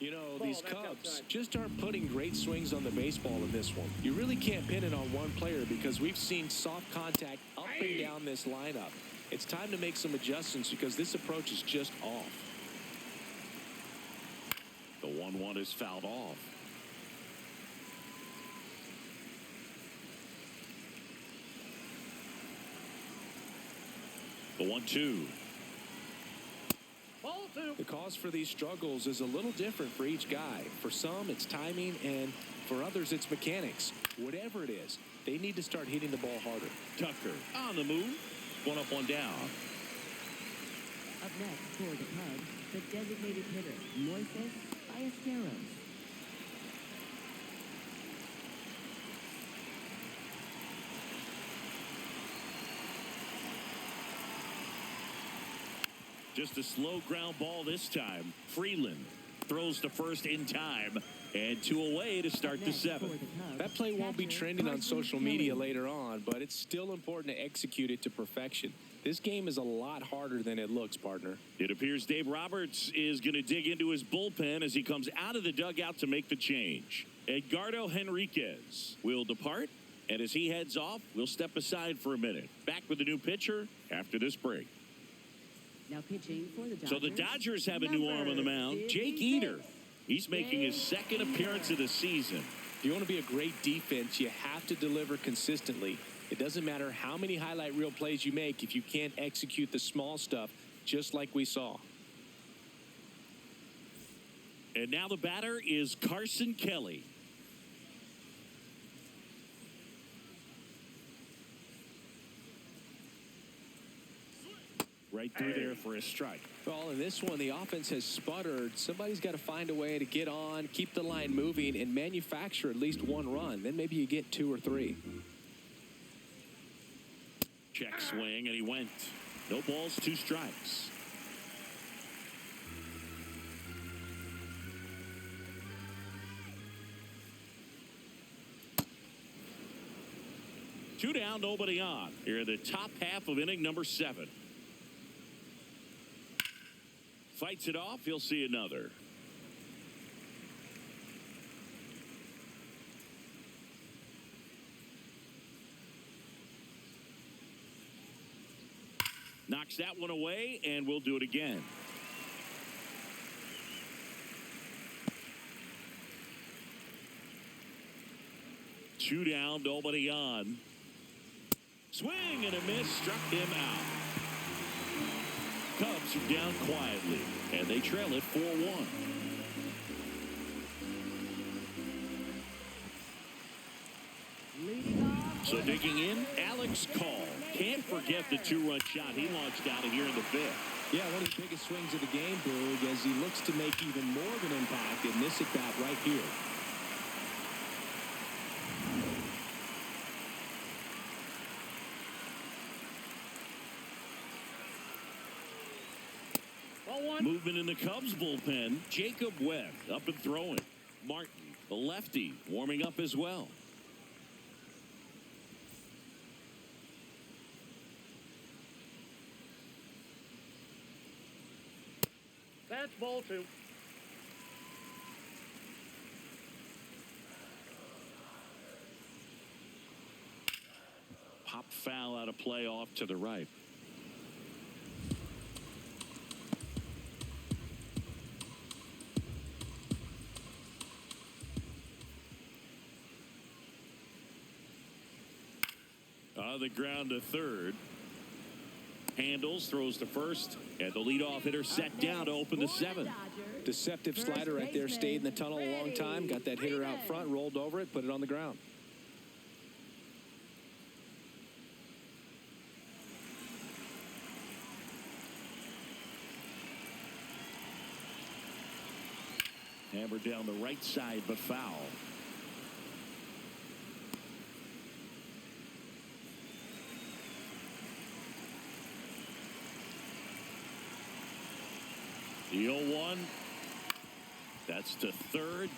You know, these Cubs just aren't putting great swings on the baseball in this one. You really can't pin it on one player because we've seen soft contact up and down this lineup. It's time to make some adjustments because this approach is just off. The 1-1 is fouled off. The 1-2. Ball 2. The cause for these struggles is a little different for each guy. For some, it's timing, and for others, it's mechanics. Whatever it is, they need to start hitting the ball harder. Tucker on the move. 1 up, 1 down. Up next for the Cubs, the designated hitter, Moises Ballesteros. Just a slow ground ball this time. Freeland throws to first in time. And 2 away to start the 7th. That play won't be trending on social media later on, but it's still important to execute it to perfection. This game is a lot harder than it looks, partner. It appears Dave Roberts is going to dig into his bullpen as he comes out of the dugout to make the change. Edgardo Henriquez will depart, and as he heads off, we'll step aside for a minute. Back with the new pitcher after this break. Now pitching for the Dodgers. So the Dodgers have a new arm on the mound, Jake Eder. He's making his second appearance of the season. If you want to be a great defense, you have to deliver consistently. It doesn't matter how many highlight reel plays you make if you can't execute the small stuff, just like we saw. And now the batter is Carson Kelly. right through there for a strike. Well, in this one, the offense has sputtered. Somebody's got to find a way to get on, keep the line moving, and manufacture at least one run. Then maybe you get 2 or 3. Check swing, and he went. No balls, 2 strikes. Two down, nobody on. Here in the top half of inning number 7. Fights it off. He'll see another. Knocks that one away, and we'll do it again. Two down, nobody on. Swing and a miss, struck him out. Cubs are down quietly, and they trail it 4-1. So digging in, Alex Call. Can't forget the 2-run shot he launched out of here in the 5th. Yeah, one of the biggest swings of the game, Boog, as he looks to make even more of an impact in this at-bat right here. Movement in the Cubs bullpen. Jacob Webb up and throwing. Martin, the lefty, warming up as well. That's ball 2. Pop foul out of play off to the right. On the ground to third. Handles, throws to first, and the leadoff hitter set down to open the 7th. Deceptive slider right there. Stayed in the tunnel a long time. Got that hitter out front, rolled over it, put it on the ground. Hammered down the right side, but foul. The 0-1. That's to third.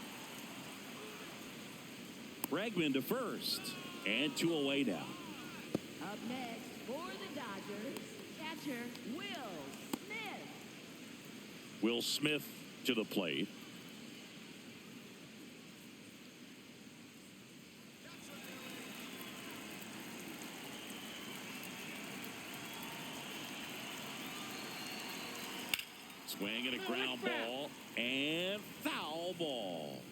Bregman to first. And 2 away now. Up next for the Dodgers, catcher Will Smith. Will Smith to the plate. Swing and a ground ball and foul ball.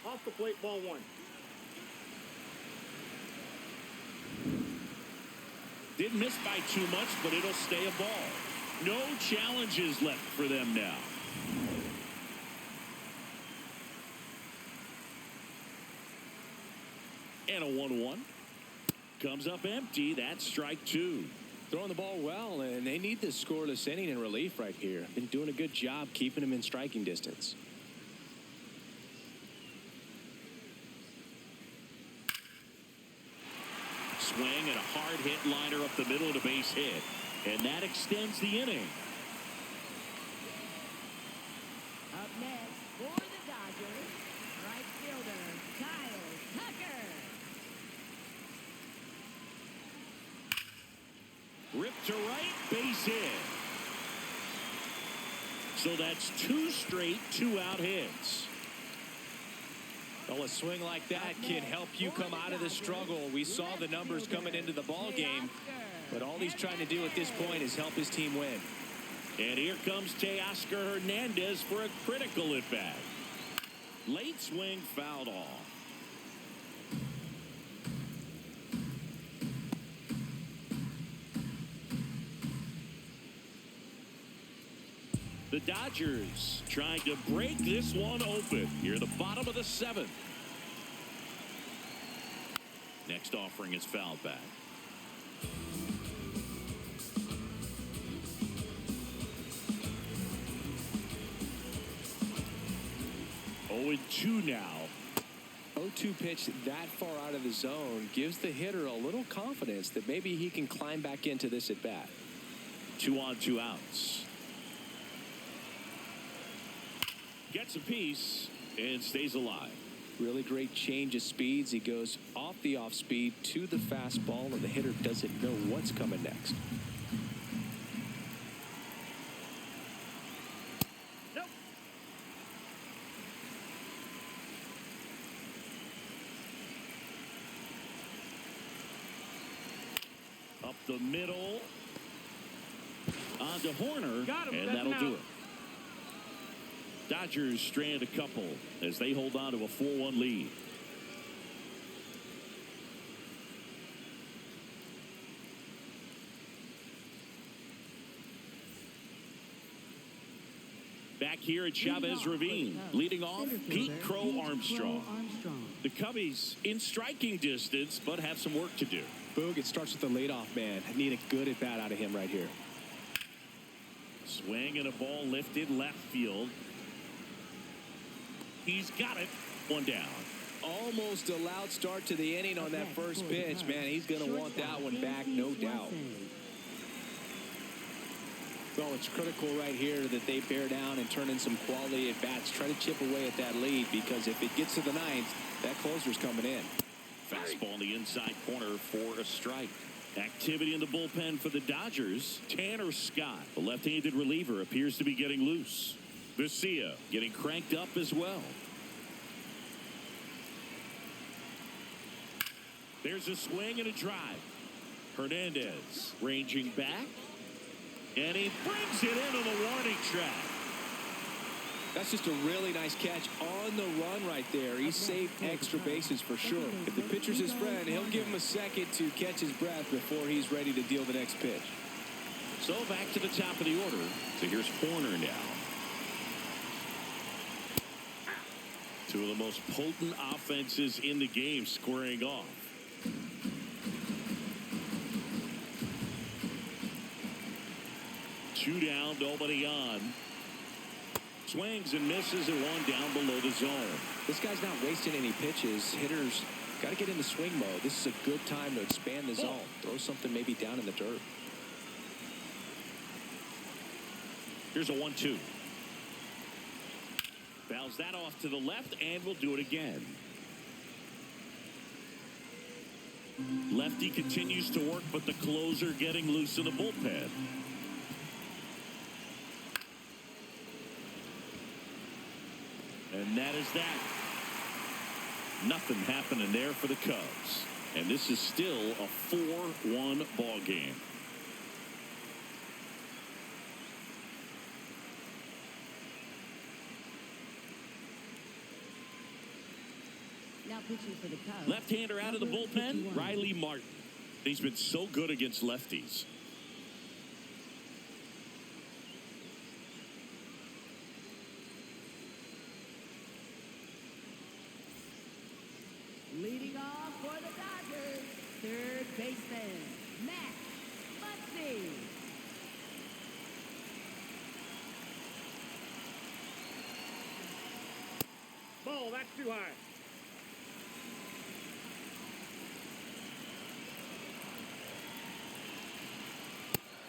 Off the plate, ball 1. Didn't miss by too much, but it'll stay a ball. No challenges left for them now. And a 1-1. Comes up empty. That's strike 2. Throwing the ball well, and they need this scoreless inning in relief right here. Been doing a good job keeping him in striking distance. Swing and a hard hit liner up the middle of the base hit. And that extends the inning. Up next for the Dodgers, right fielder Kyle Tucker. Ripped to right, base hit. So that's 2 straight 2-out hits. Well, a swing like that can help you come out of the struggle. We saw the numbers coming into the ball game, but all he's trying to do at this point is help his team win. And here comes Teoscar Hernandez for a critical at bat. Late swing fouled off. The Dodgers trying to break this one open here at the bottom of the 7th. Next offering is fouled back. Oh, 2 now. 0-2 pitch that far out of the zone gives the hitter a little confidence that maybe he can climb back into this at bat. 2 on, 2 outs. Gets a piece and stays alive. Really great change of speeds. He goes off the off speed to the fastball, and the hitter doesn't know what's coming next. Nope. Up the middle. On to Horner. Got him. And That's that'll an do out. it. Dodgers strand a couple as they hold on to a 4-1 lead. Back here at Chavez Ravine, leading off Pete Crow Armstrong. The Cubbies in striking distance, but have some work to do. Boog, it starts with the leadoff man. I need a good at bat out of him right here. Swing and a ball lifted left field. He's got it. 1 down. Almost a loud start to the inning on that first pitch. Man, he's going to want that one back, no doubt. Well, it's critical right here that they bear down and turn in some quality at bats. Try to chip away at that lead, because if it gets to the 9th, that closer's coming in. Fastball in the inside corner for a strike. Activity in the bullpen for the Dodgers. Tanner Scott, the left-handed reliever, appears to be getting loose. Vesia getting cranked up as well. There's a swing and a drive. Hernandez ranging back. And he brings it into the warning track. That's just a really nice catch on the run right there. He saved extra bases for sure. If the pitcher's his friend, he'll give him a second to catch his breath before he's ready to deal the next pitch. So back to the top of the order. So here's Horner now. 2 of the most potent offenses in the game squaring off. Two down, nobody on. Swings and misses and 1 down below the zone. This guy's not wasting any pitches. Hitters got to get into swing mode. This is a good time to expand the zone. Throw something maybe down in the dirt. Here's a 1-2. Fouls that off to the left, and we'll do it again. Lefty continues to work, but the closer getting loose in the bullpen. And that is that. Nothing happening there for the Cubs. And this is still a 4-1 ball game. Now pitching for the Cubs. Left-hander out of the bullpen, Riley Martin. He's been so good against lefties. Leading off for the Dodgers, third baseman, Matt Muncy. Ball, that's too high.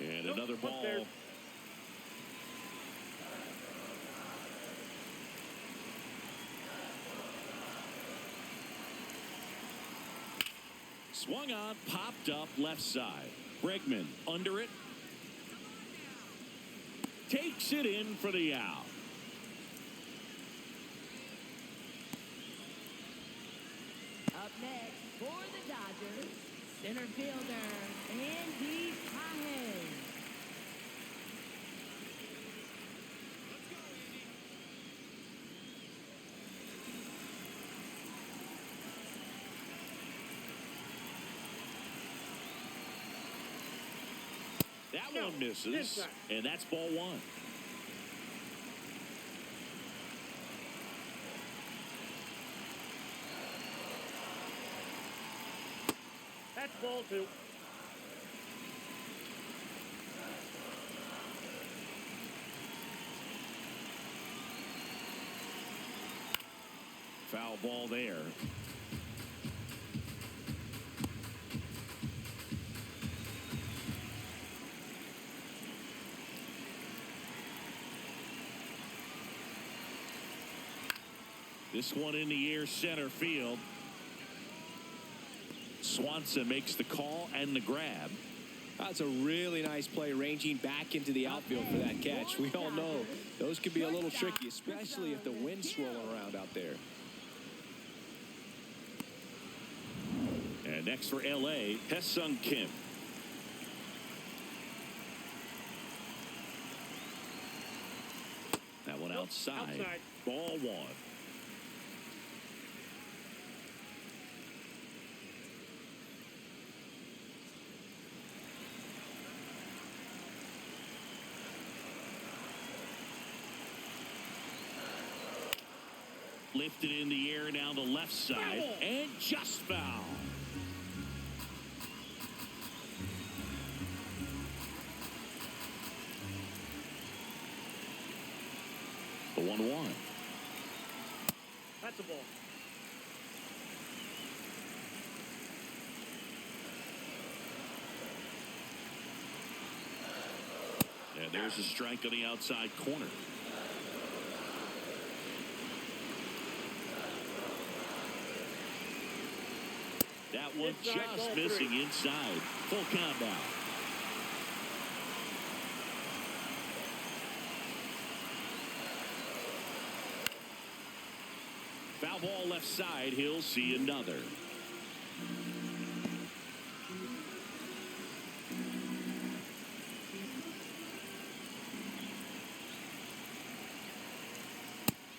And Nope, another up ball. there. Swung on, popped up left side. Bregman under it. Takes it in for the out. Up next for the Dodgers, center fielder, Andy Pajes. That one misses, inside. and that's ball 1. That's ball 2. Foul ball there. This one in the air, center field. Swanson makes the call and the grab. That's a really nice play, ranging back into the outfield for that catch. We all know those can be a little tricky, especially if the wind's swirling around out there. And next for L.A., Hesung Kim. That one outside. Ball 1. Lifted in the air down the left side and just foul. The 1-1. That's a ball. And there's a strike on the outside corner. That one just missing inside. Full count now. Foul ball left side. He'll see another.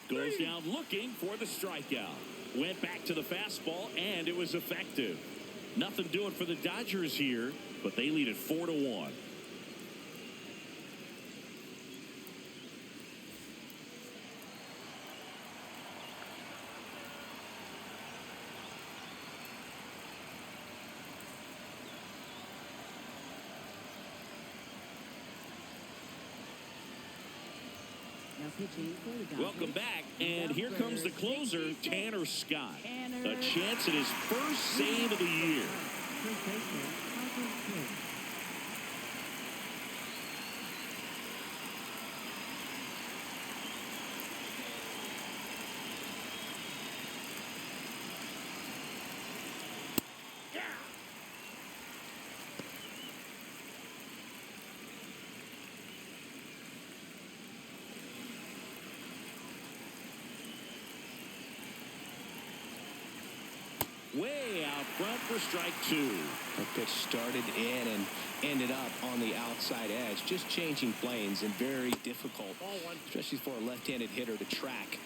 Goes down looking for the strikeout. Went back to the fastball, and it was effective. Nothing doing for the Dodgers here, but they lead it 4-1. Now pitching for the Dodgers. Welcome back, and here comes the closer, Tanner Scott. A chance at his first save of the year. First baseman, Michael Kidd. Way out front for strike 2. The pitch started in and ended up on the outside edge, just changing planes, and very difficult, especially for a left-handed hitter to track.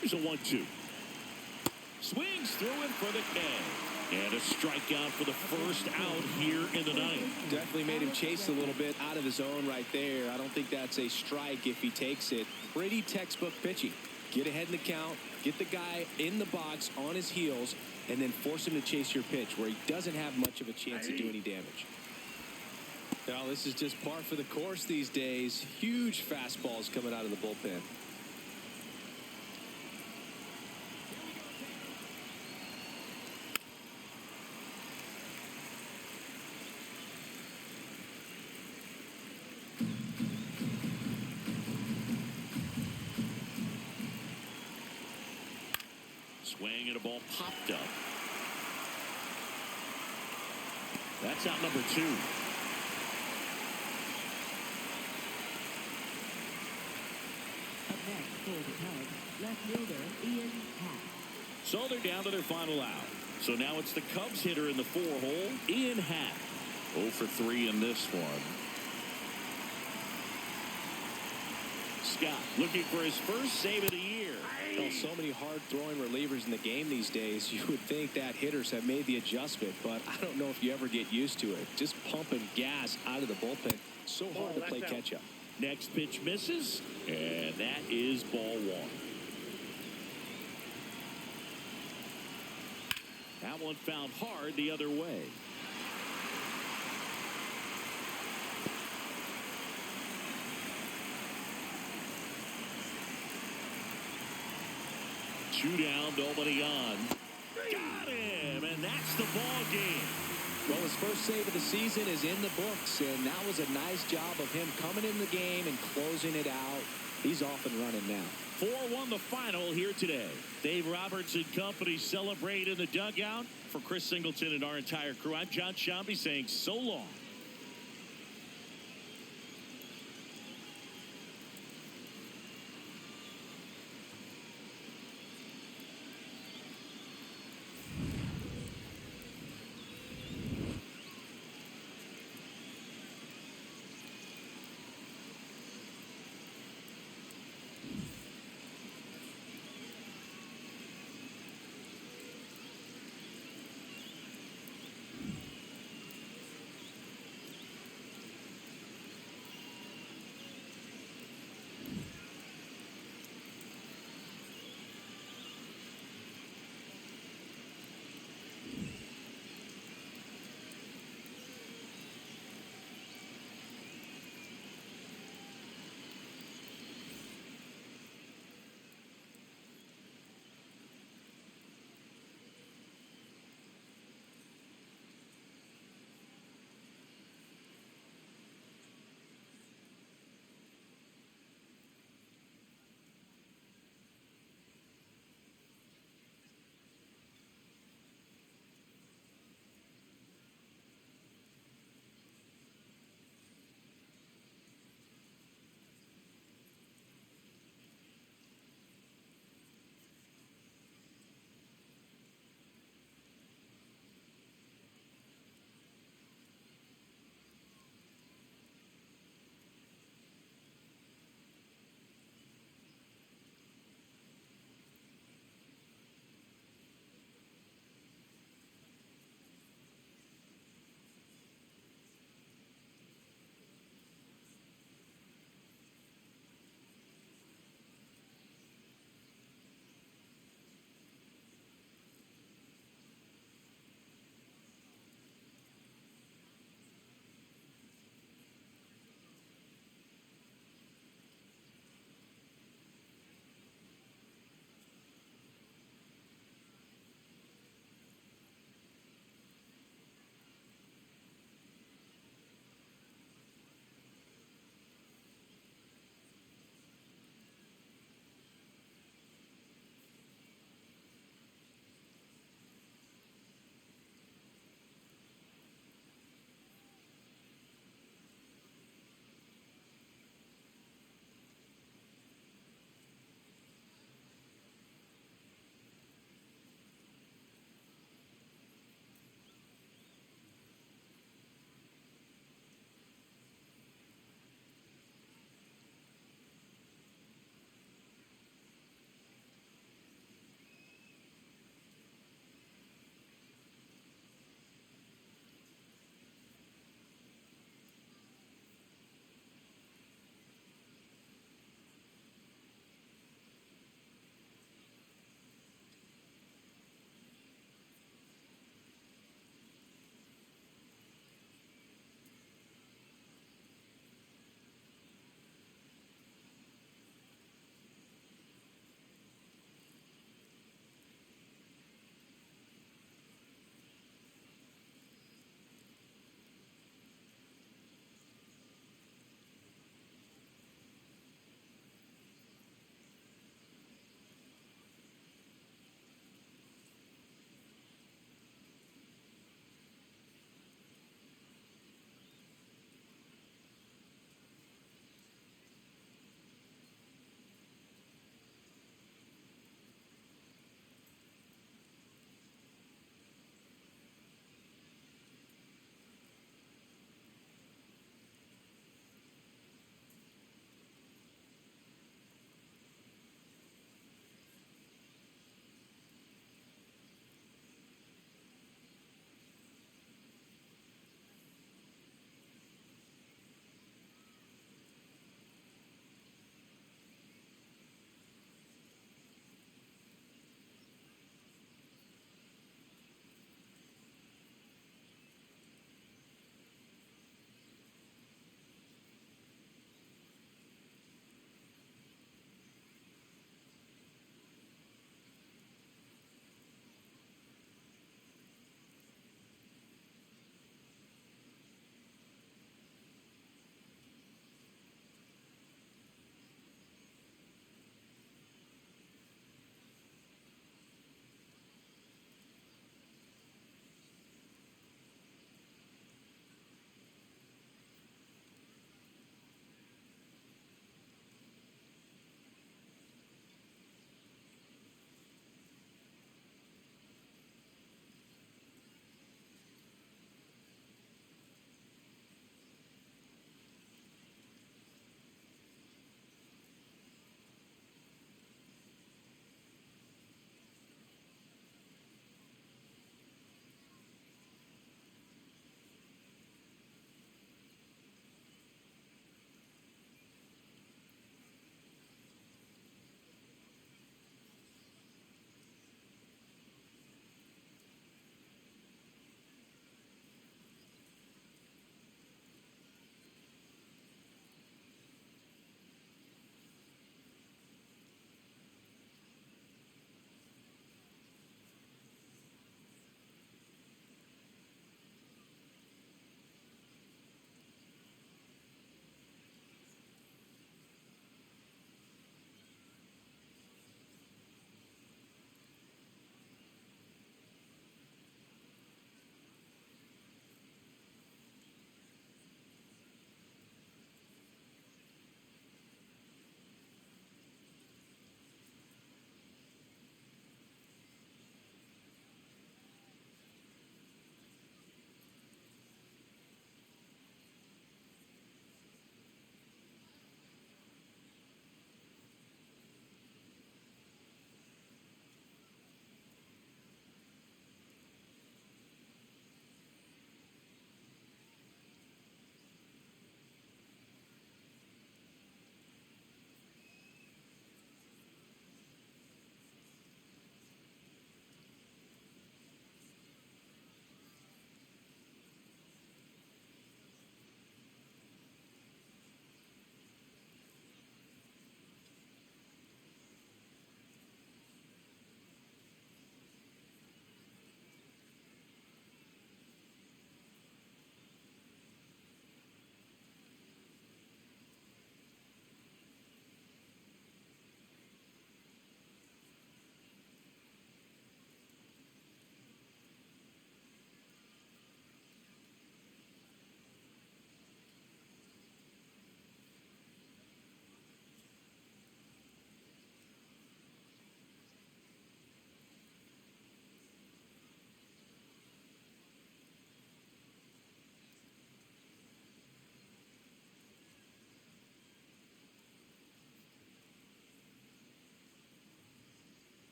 Here's a 1-2. Swings through it for the K. And a strikeout for the first out here in the ninth. Definitely made him chase a little bit out of his zone right there. I don't think that's a strike if he takes it. Pretty textbook pitching. Get ahead in the count, get the guy in the box on his heels, and then force him to chase your pitch where he doesn't have much of a chance to do any damage. Now, this is just par for the course these days. Huge fastballs coming out of the bullpen. Swing and a ball popped up. That's out number 2. Up next for the Cubs, left fielder Ian Happ. So they're down to their final out. So now it's the Cubs hitter in the 4-hole, Ian Happ. 0 for 3 in this one. Scott looking for his first save of the year. Well, so many hard-throwing relievers in the game these days. You would think that hitters have made the adjustment, but I don't know if you ever get used to it. Just pumping gas out of the bullpen. So hard to play catch-up. Next pitch misses, and that is ball 1. That one found hard the other way. Two down, nobody on. Got him, and that's the ball game. Well, his first save of the season is in the books, and that was a nice job of him coming in the game and closing it out. He's off and running now. 4-1 the final here today. Dave Roberts and company celebrate in the dugout. For Chris Singleton and our entire crew, I'm John Shambi saying so long.